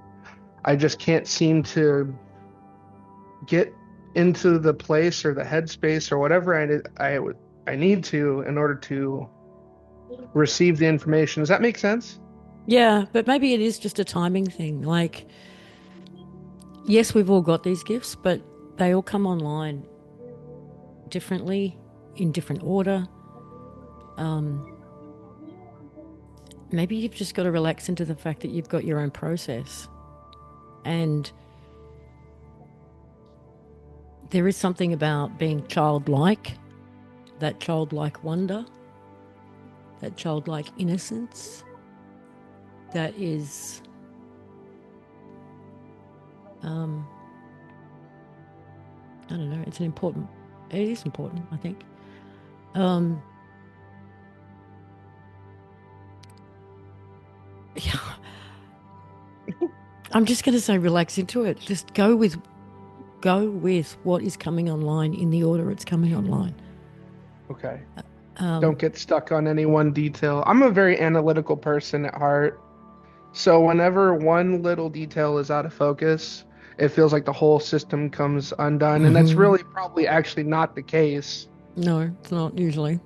I just can't seem to get into the place or the headspace or whatever I need to in order to receive the information. Does that make sense? Yeah, but maybe it is just a timing thing. Like, yes, we've all got these gifts, but they all come online differently, in different order. Maybe you've just got to relax into the fact that you've got your own process. And there is something about being childlike, that childlike wonder, that childlike innocence that is I don't know, it is important, I think. Yeah. I'm just going to say relax into it. Just go with what is coming online in the order it's coming online. Okay. Don't get stuck on any one detail. I'm a very analytical person at heart. So whenever one little detail is out of focus, it feels like the whole system comes undone. And that's really probably actually not the case. No, it's not usually.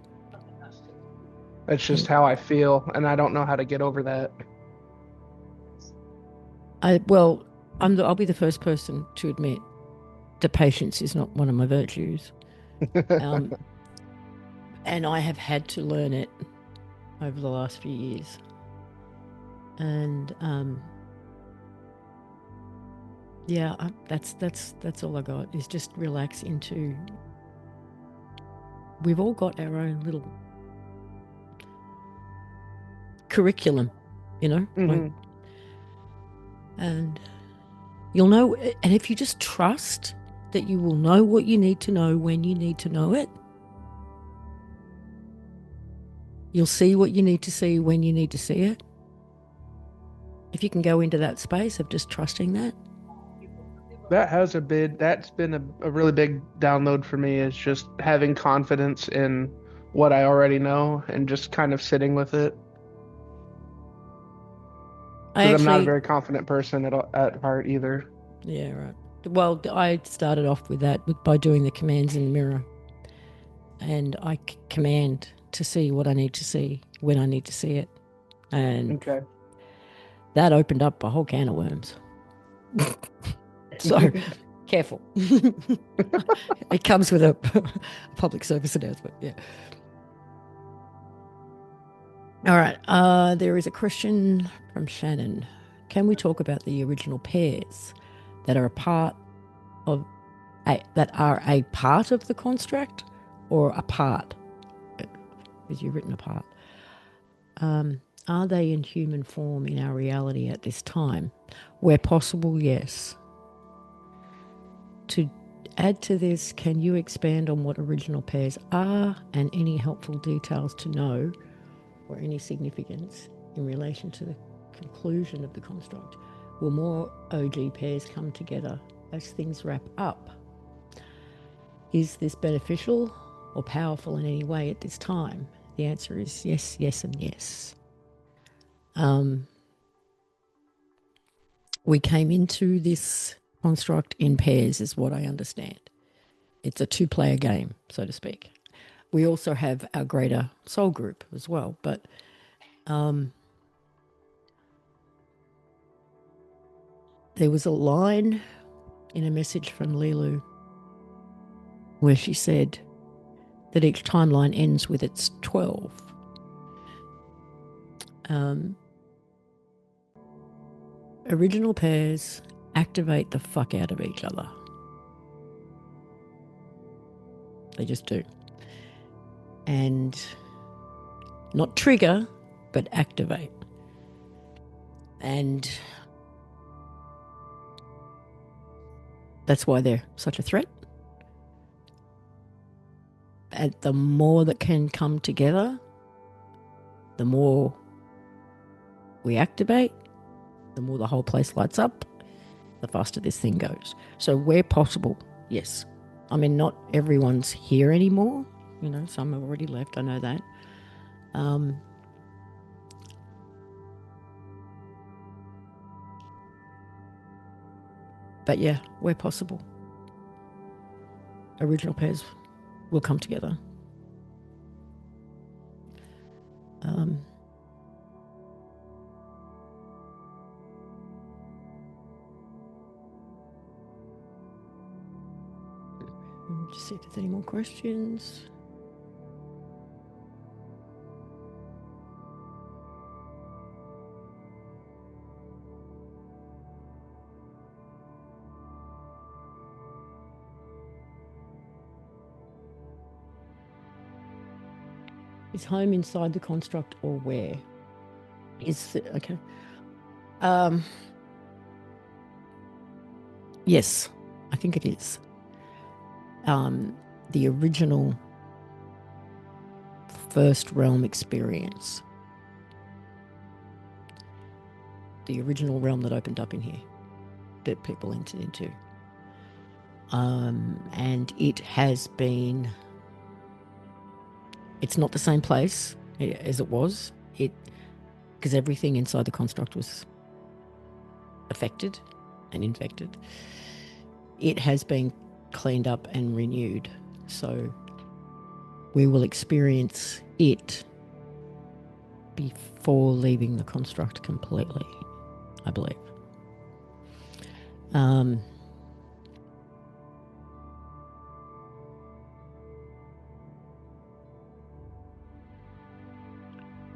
That's just how I feel, and I don't know how to get over that. I'll be the first person to admit that patience is not one of my virtues. And I have had to learn it over the last few years. And that's all I got, is just relax into. We've all got our own little curriculum, Mm-hmm. And you'll know, and if you just trust that you will know what you need to know when you need to know it, you'll see what you need to see when you need to see it. If you can go into that space of just trusting that. That's been a really big download for me, is just having confidence in what I already know and just kind of sitting with it. Because I'm not a very confident person at heart either. Yeah, right. Well, I started off with that by doing the commands in the mirror. And I command to see what I need to see when I need to see it. And that opened up a whole can of worms. So, careful. It comes with a public service announcement, yeah. All right, there is a question from Shannon. Can we talk about the original pairs that are a part of the construct, or a part? Is you written apart? Are they in human form in our reality at this time? Where possible, yes. To add to this, can you expand on what original pairs are and any helpful details to know, or any significance in relation to the conclusion of the construct? Will more OG pairs come together as things wrap up? Is this beneficial or powerful in any way at this time? The answer is yes, yes, and yes. We came into this construct in pairs, is what I understand. It's a two-player game, so to speak. We also have our greater soul group as well, but there was a line in a message from Lilu where she said that each timeline ends with its 12. Original pairs activate the fuck out of each other. They just do. And not trigger, but activate. And that's why they're such a threat. And the more that can come together, the more we activate, the more the whole place lights up, the faster this thing goes. So where possible, yes. I mean, not everyone's here anymore. You know, some have already left, I know that. But yeah, where possible, original pairs will come together. Just see if there's any more questions. Is home inside the construct or where? Is it, okay. Yes, I think it is. The original first realm experience. The original realm that opened up in here that people entered into. And it has been, it's not the same place as it was. Because everything inside the construct was affected and infected. It has been cleaned up and renewed. So we will experience it before leaving the construct completely, I believe.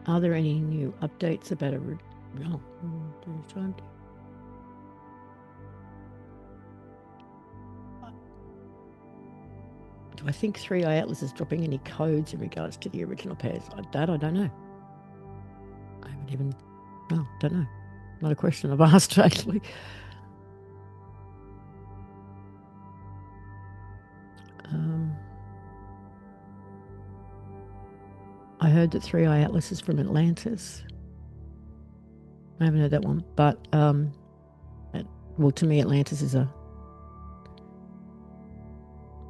Are there any new updates about a... Oh, do I think 3i Atlas is dropping any codes in regards to the original pairs? That I don't know. I haven't even... No, don't know. Not a question I've asked, actually. I heard that 3i Atlas is from Atlantis. I haven't heard that one. But, well, to me, Atlantis is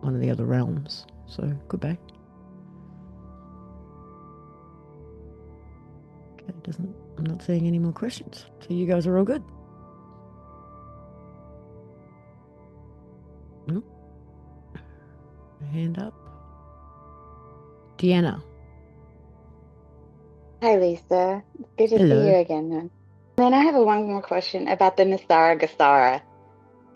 one of the other realms. So, goodbye. Okay, I'm not seeing any more questions. So you guys are all good. Nope. Hand up. Deanna. Hi, Lisa. Good to Hello. see you again. And then I have one more question about the Nasara Gasara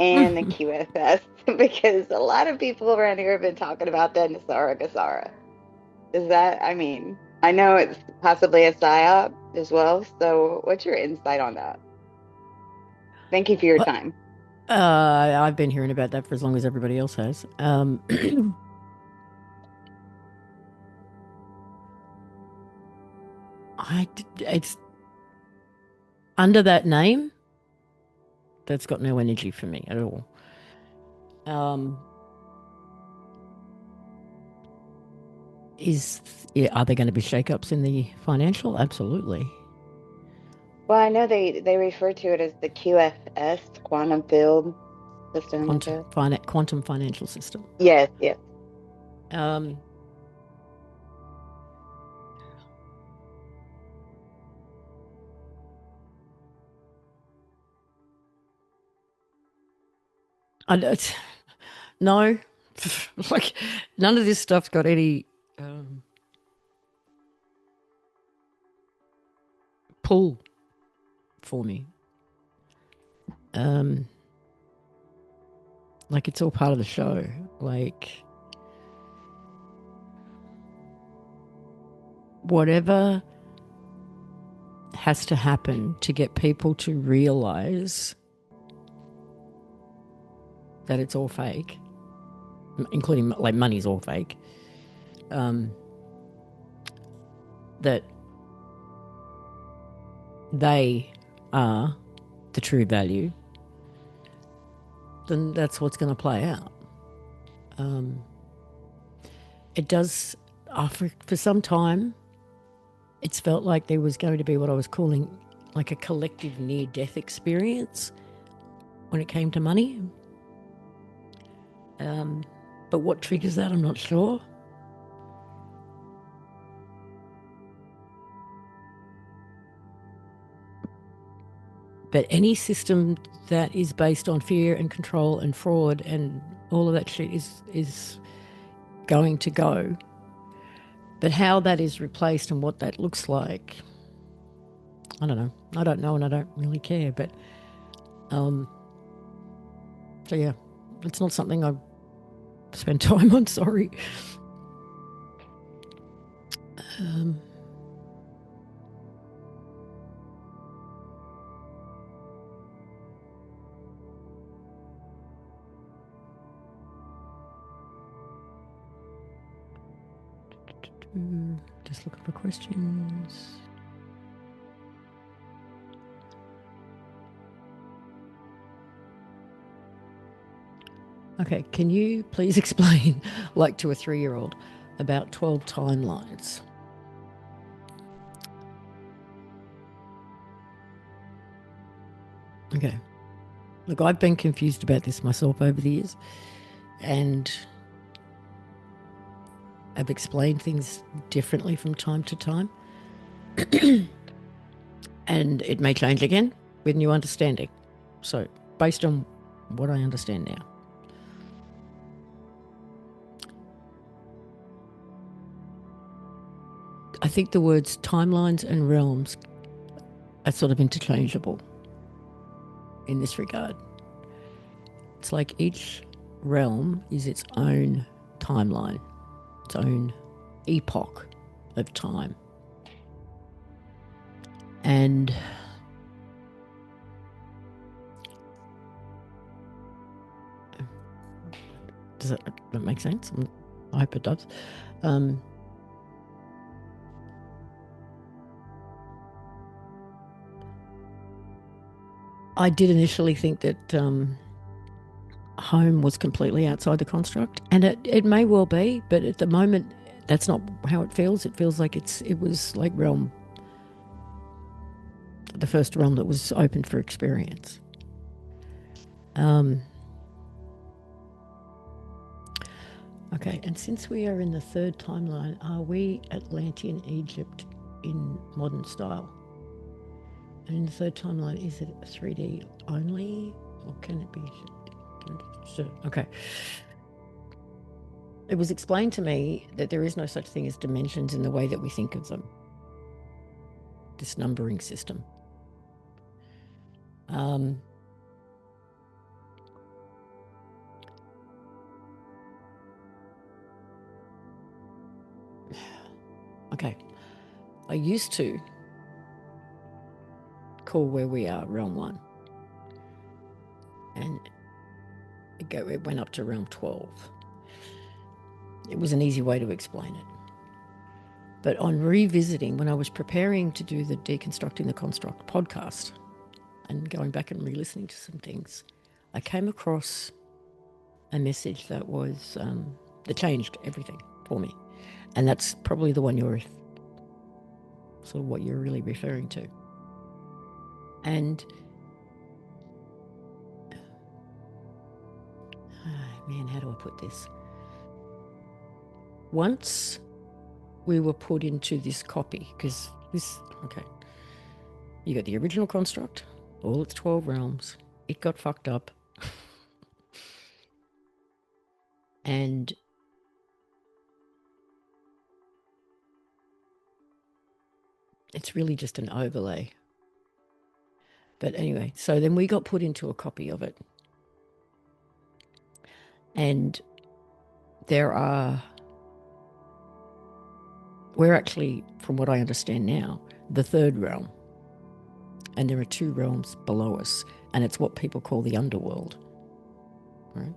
and the QFS, because a lot of people around here have been talking about the Nasara Gasara. Is that, I mean, I know it's possibly a PSYOP as well. So what's your insight on that? Thank you for your time. I've been hearing about that for as long as everybody else has. It's under that name. That's got no energy for me at all. Are there going to be shakeups in the financial? Absolutely. Well, I know they refer to it as the QFS, quantum field system. Quantum financial system. Yes, yes. No, like none of this stuff's got any pull for me. Like it's all part of the show. Like whatever has to happen to get people to realize that it's all fake, including like money's all fake, that they are the true value, then that's what's going to play out. It does, for some time, it's felt like there was going to be what I was calling like a collective near-death experience when it came to money. But what triggers that, I'm not sure. But any system that is based on fear and control and fraud and all of that shit is going to go. But how that is replaced and what that looks like, I don't know. I don't know and I don't really care. But so yeah, it's not something I've spent time on, sorry. Just looking for questions. Okay, can you please explain, like to a 3-year-old, about 12 timelines? Okay. Look, I've been confused about this myself over the years, and I've explained things differently from time to time. And it may change again with new understanding. So, based on what I understand now. I think the words timelines and realms are sort of interchangeable in this regard. It's like each realm is its own timeline, its own epoch of time. And does that make sense? I hope it does. I did initially think that home was completely outside the construct, and it may well be, but at the moment, that's not how it feels. It feels like it was like realm, the first realm that was open for experience. Okay, and since we are in the third timeline, are we Atlantean Egypt in modern style? And in the third timeline, is it 3D only, or can it be? Okay. It was explained to me that there is no such thing as dimensions in the way that we think of them. This numbering system. Okay. I used to call where we are realm 1. And it went up to realm 12. It was an easy way to explain it. But on revisiting, when I was preparing to do the Deconstructing the Construct podcast and going back and re-listening to some things, I came across a message that was that changed everything for me. And that's probably the one you're sort of what you're really referring to. And man, how do I put this? Once we were put into this copy, because you got the original construct, all its 12 realms, it got fucked up. And it's really just an overlay. But anyway, so then we got put into a copy of it. And we're actually, from what I understand now, the third realm. And there are 2 realms below us. And it's what people call the underworld. Right?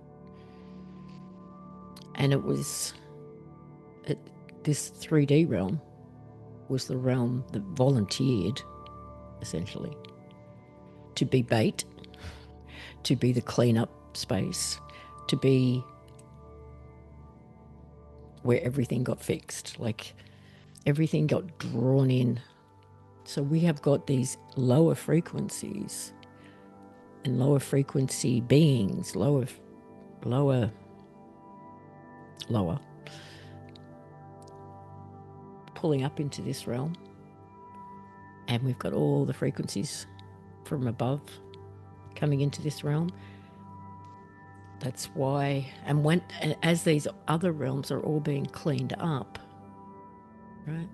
And it was this 3D realm was the realm that volunteered, essentially, to be bait, to be the cleanup space, to be where everything got fixed, like everything got drawn in. So we have got these lower frequencies and lower frequency beings, lower, pulling up into this realm. And we've got all the frequencies from above coming into this realm. That's why, and as these other realms are all being cleaned up, right?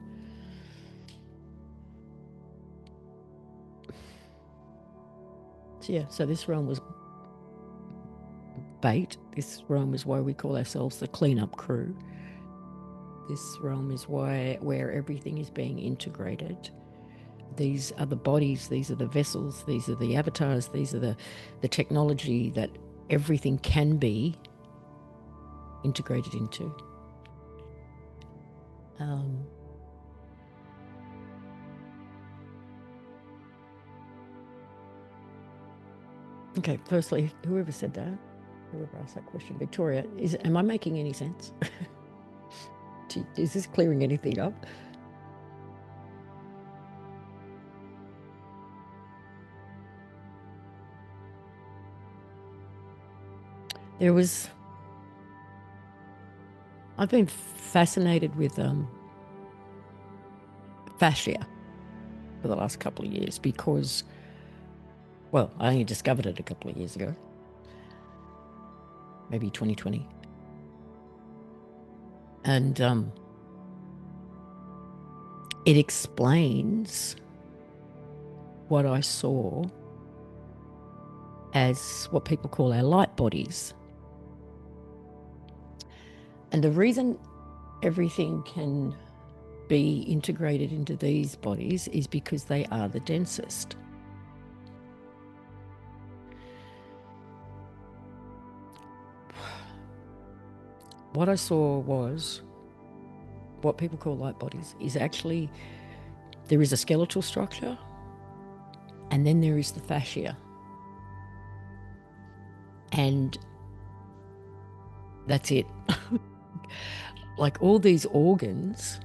So yeah, so this realm was bait. This realm is why we call ourselves the cleanup crew. This realm is where everything is being integrated. These are the bodies, these are the vessels, these are the avatars, these are the technology that everything can be integrated into. Okay, firstly, whoever said that, whoever asked that question, Victoria, am I making any sense? Is this clearing anything up? I've been fascinated with fascia for the last couple of years because, well, I only discovered it a couple of years ago, maybe 2020. And it explains what I saw as what people call our light bodies. And the reason everything can be integrated into these bodies is because they are the densest. What I saw was what people call light bodies is actually, there is a skeletal structure and then there is the fascia. And that's it. Like all these organs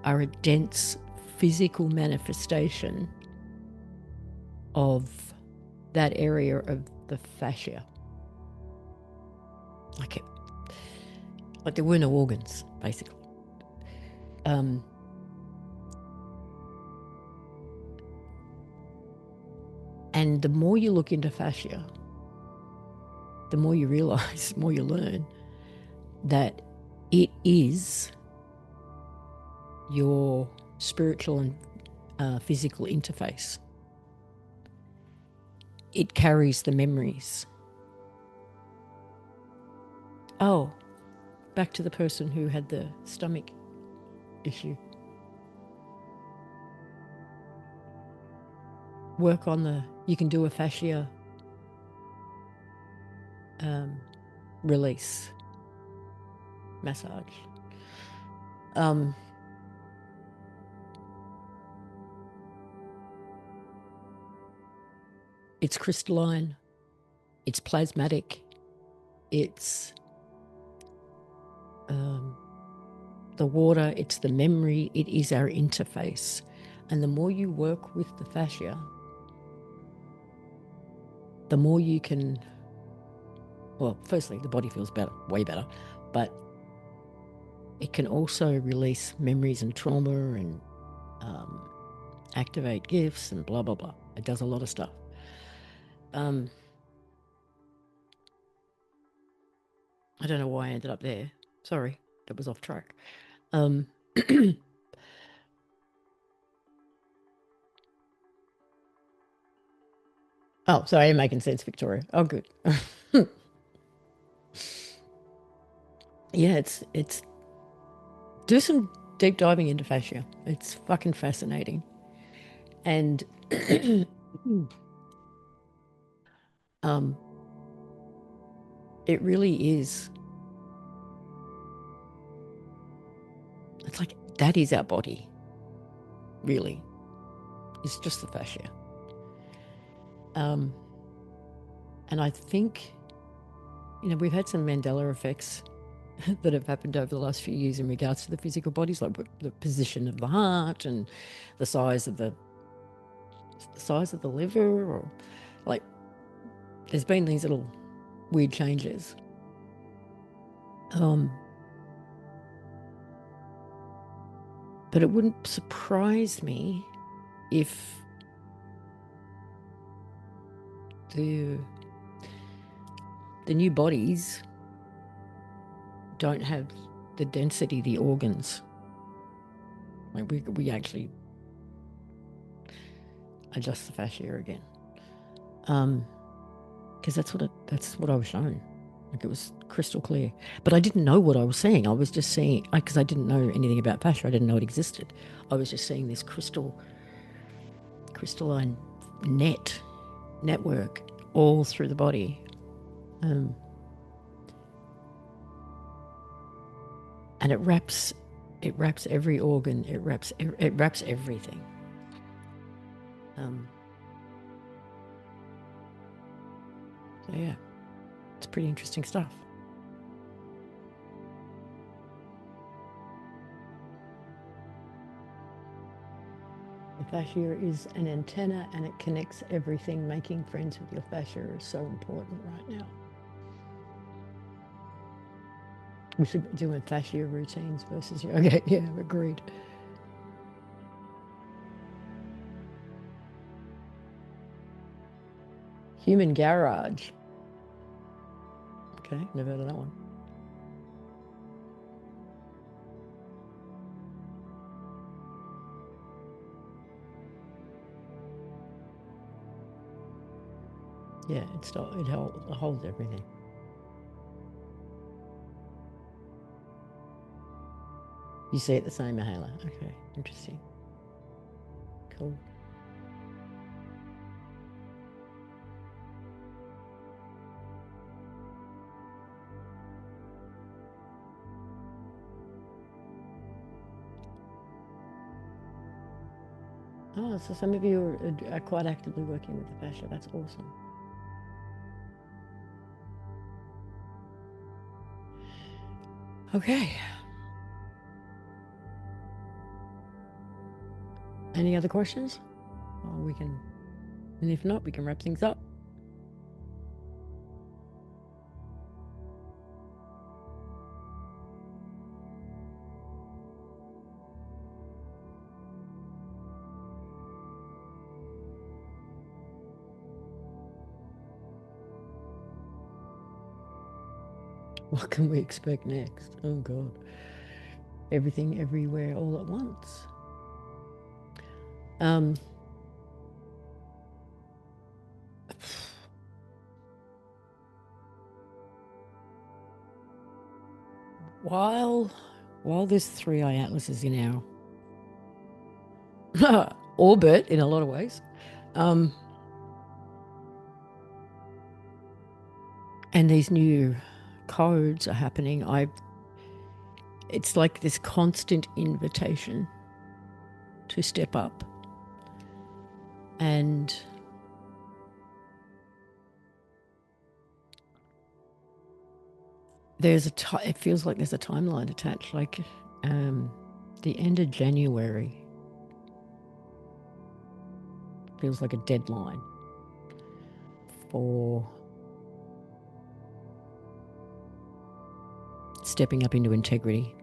are a dense physical manifestation of that area of the fascia. Like there were no organs, basically. And the more you look into fascia, the more you realize, the more you learn that it is your spiritual and physical interface. It carries the memories. Oh, back to the person who had the stomach issue. Work on you can do a fascia release massage. It's crystalline, it's plasmatic, it's the water, it's the memory, it is our interface. And the more you work with the fascia, the more you can, well, firstly, the body feels better, way better, but it can also release memories and trauma and activate gifts and blah, blah, blah. It does a lot of stuff. I don't know why I ended up there. Sorry, that was off track. Oh, sorry, I am making sense, Victoria. Oh, good. Yeah, it's do some deep diving into fascia. It's fucking fascinating. And it really is. It's like that is our body. Really. It's just the fascia. And I think, we've had some Mandela effects that have happened over the last few years in regards to the physical bodies, like the position of the heart and the size of the liver, or like there's been these little weird changes. But it wouldn't surprise me if the new bodies don't have the density, the organs. Like we actually adjust the fascia again. Because that's what I was shown. Like it was crystal clear. But I didn't know what I was seeing. I was just seeing, because I didn't know anything about fascia. I didn't know it existed. I was just seeing this crystalline network all through the body. And it wraps every organ. It wraps everything. So yeah, it's pretty interesting stuff. The fascia is an antenna and it connects everything. Making friends with your fascia is so important right now. We should be doing fascia routines versus yoga. Okay, yeah, agreed. Human garage. Okay, never heard of that one. Yeah, it holds everything. You see it the same, Mahela. Okay, interesting. Cool. Oh, so some of you are quite actively working with the fascia. That's awesome. Okay. Any other questions? Or and if not, we can wrap things up. What can we expect next? Oh, God. Everything, everywhere, all at once. While there's 3i atlases in our orbit in a lot of ways, and these new codes are happening, it's like this constant invitation to step up. And it feels like there's a timeline attached, like the end of January feels like a deadline for stepping up into integrity.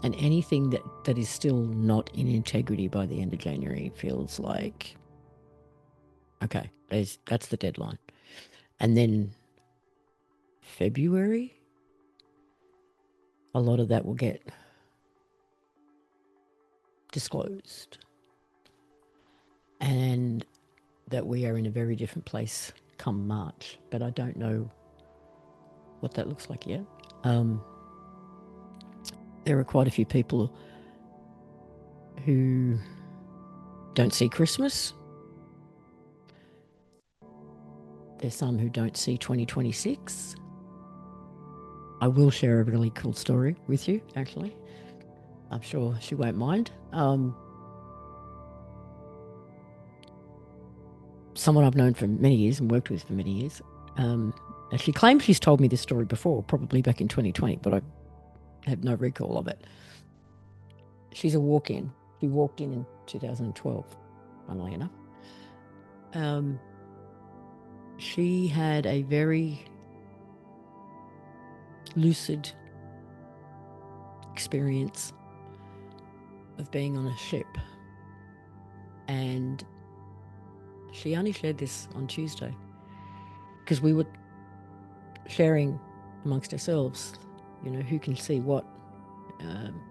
And anything that is still not in integrity by the end of January feels like, okay, that's the deadline. And then February, a lot of that will get disclosed. And that we are in a very different place come March, but I don't know what that looks like yet. There are quite a few people who don't see Christmas. There's some who don't see 2026. I will share a really cool story with you, actually. I'm sure she won't mind. Someone I've known for many years and worked with for many years. And she claims she's told me this story before, probably back in 2020, but I have no recall of it. She's a walk-in. She walked in 2012, funnily enough. She had a very lucid experience of being on a ship. And she only shared this on Tuesday because we were sharing amongst ourselves, who can see what.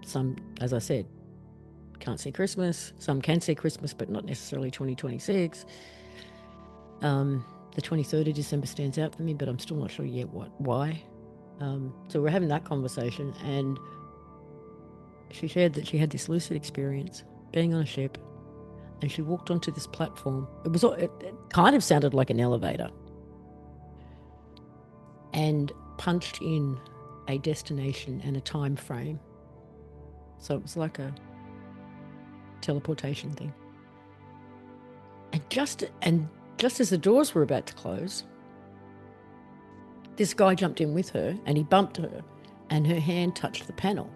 Some, as I said, can't see Christmas. Some can see Christmas, but not necessarily 2026. The 23rd of December stands out for me, but I'm still not sure yet why. So we're having that conversation, and she shared that she had this lucid experience being on a ship, and she walked onto this platform. It kind of sounded like an elevator, and punched in a destination and a time frame. So it was like a teleportation thing. And just as the doors were about to close, this guy jumped in with her and he bumped her and her hand touched the panel.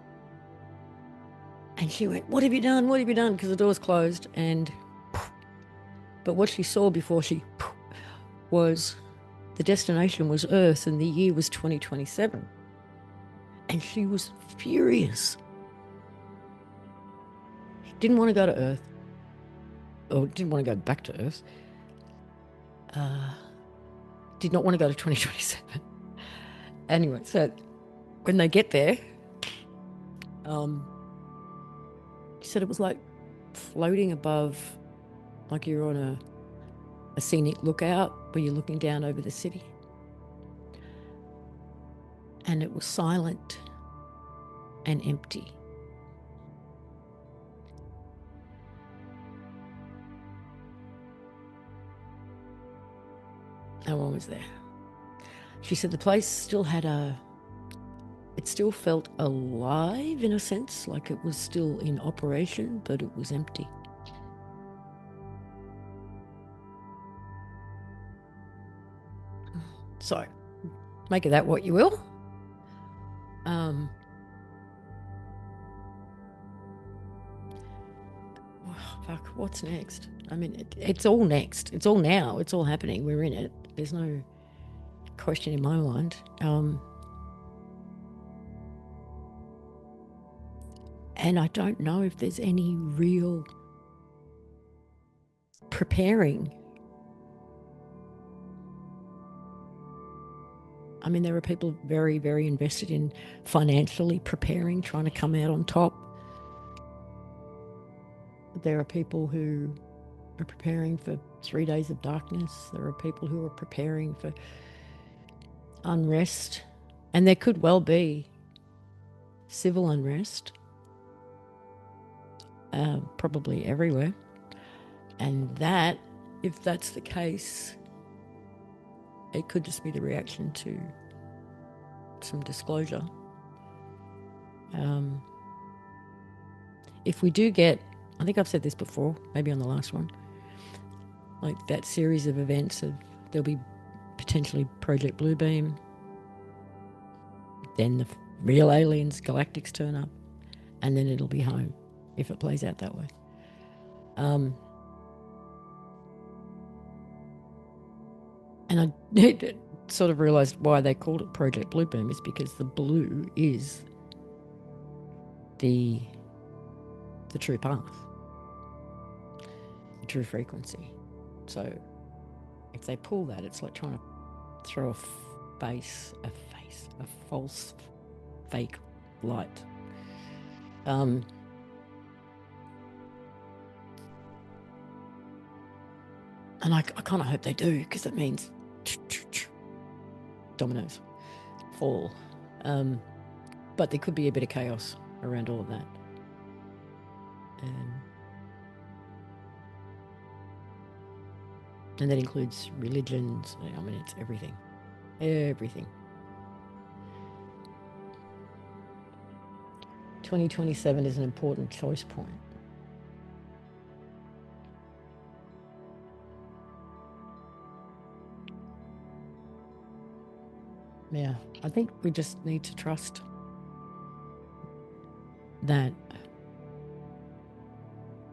And she went, "What have you done? What have you done?" Because the door's closed. But what she saw before she was the destination was Earth and the year was 2027. And she was furious. She didn't want to go to Earth, or didn't want to go back to Earth. Did not want to go to 2027. Anyway, so when they get there, she said it was like floating above, like you're on a scenic lookout where you're looking down over the city. And it was silent and empty. No one was there. She said the place still it still felt alive in a sense, like it was still in operation, but it was empty. So, make of that what you will. Fuck, what's next? I mean, it's all next. It's all now. It's all happening. We're in it. There's no question in my mind. And I don't know if there's any real preparing. I mean, there are people very, very invested in financially preparing, trying to come out on top. There are people who are preparing for 3 days of darkness. There are people who are preparing for unrest. And there could well be civil unrest, probably everywhere. And that, if that's the case, it could just be the reaction to some disclosure. If we do get, I think I've said this before, maybe on the last one, like that series of events there'll be potentially Project Bluebeam, then the real aliens, galactics turn up, and then it'll be home if it plays out that way. And I sort of realised why they called it Project Bluebeam is because the blue is the true path, the true frequency. So if they pull that, it's like trying to throw a false fake light. And I kind of hope they do, because it means dominoes fall. But there could be a bit of chaos around all of that. And that includes religions. I mean, it's everything. Everything. 2027 is an important choice point. Yeah, I think we just need to trust that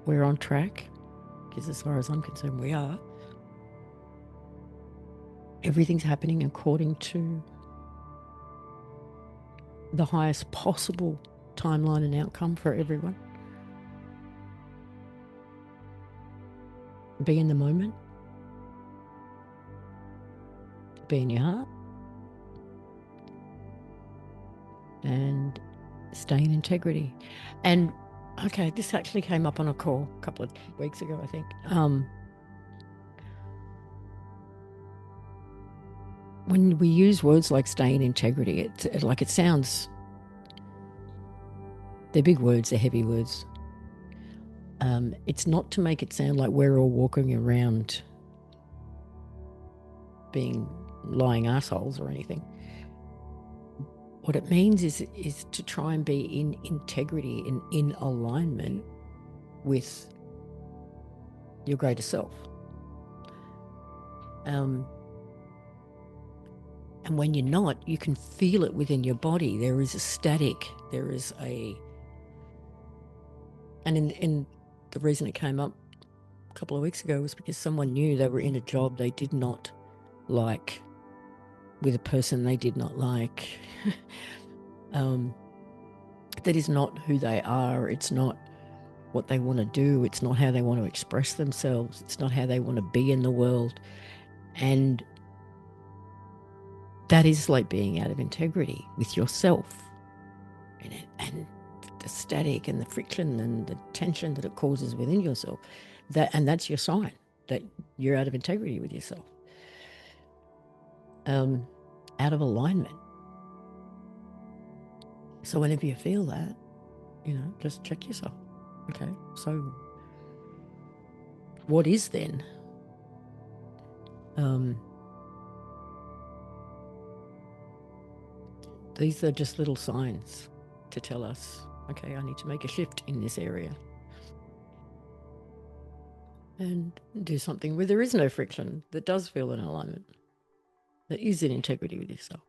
we're on track, because as far as I'm concerned, we are. Everything's happening according to the highest possible timeline and outcome for everyone. Be in the moment. Be in your heart. And stay in integrity. And okay, this actually came up on a call a couple of weeks ago, I think. When we use words like stay in integrity, it sounds, they're big words, they're heavy words. It's not to make it sound like we're all walking around being lying assholes or anything. What it means is to try and be in integrity and in alignment with your greater self. And when you're not, you can feel it within your body. There is a static. There is a... And in the reason it came up a couple of weeks ago was because someone knew they were in a job they did not like, with a person they did not like. That is not who they are. It's not what they want to do. It's not how they want to express themselves. It's not how they want to be in the world. And that is like being out of integrity with yourself. And the static and the friction and the tension that it causes within yourself. That's your sign that you're out of integrity with yourself. Out of alignment. So whenever you feel that, just check yourself. Okay, so what is then? These are just little signs to tell us, okay, I need to make a shift in this area. And do something where there is no friction, that does feel in alignment, that is in integrity with yourself,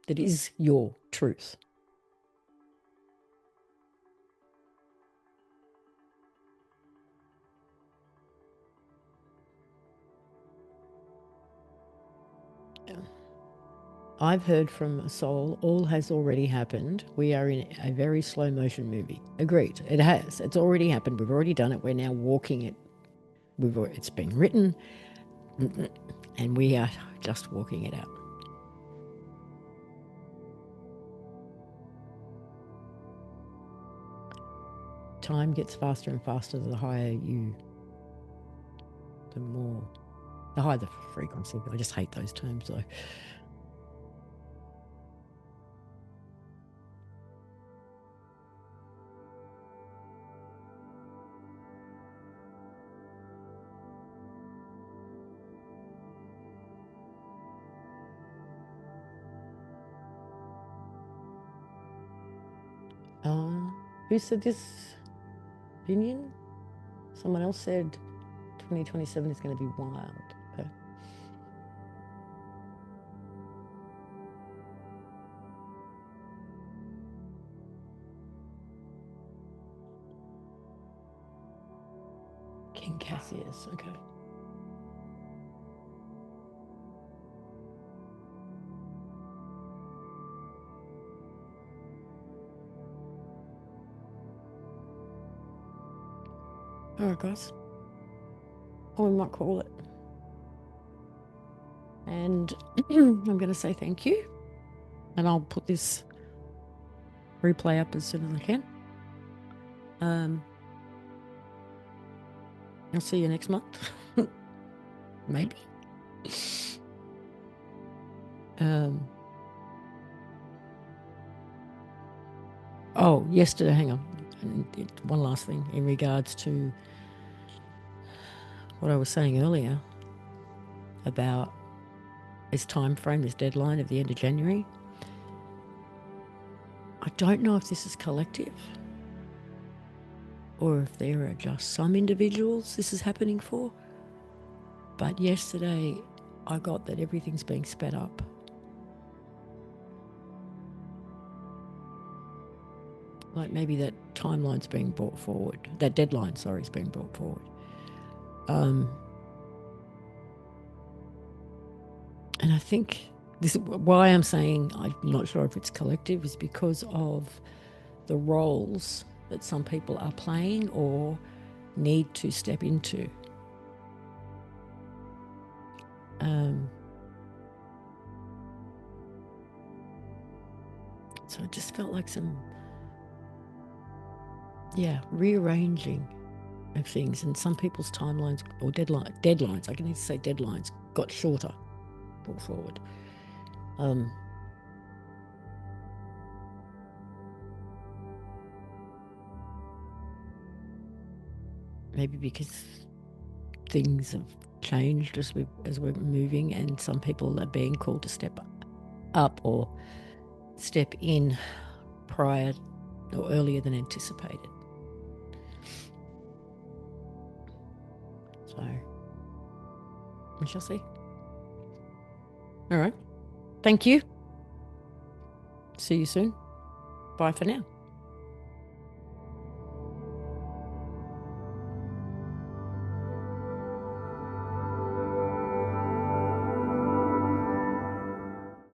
that is your truth. I've heard from a soul, all has already happened. We are in a very slow motion movie. Agreed. It has. It's already happened. We've already done it. We're now walking it. It's been written, and we are just walking it out. Time gets faster and faster the higher the higher the frequency. I just hate those terms though. Who said this opinion? Someone else said 2027 is going to be wild. Okay. King Cassius, okay. All right, guys. Or we might call it. And I'm going to say thank you. And I'll put this replay up as soon as I can. I'll see you next month. Maybe. Yesterday, hang on. One last thing in regards to what I was saying earlier about this time frame, this deadline of the end of January. I don't know if this is collective or if there are just some individuals this is happening for. But yesterday I got that everything's being sped up. Like maybe that timeline's being brought forward. That deadline, is being brought forward. And I think this is why I'm saying I'm not sure if it's collective is because of the roles that some people are playing or need to step into. So it just felt like some, rearranging of things, and some people's timelines or deadlines, I can need to say deadlines, got shorter, brought forward. Maybe because things have changed as we're moving, and some people are being called to step up or step in prior or earlier than anticipated. So we shall see. All right. Thank you. See you soon. Bye for now.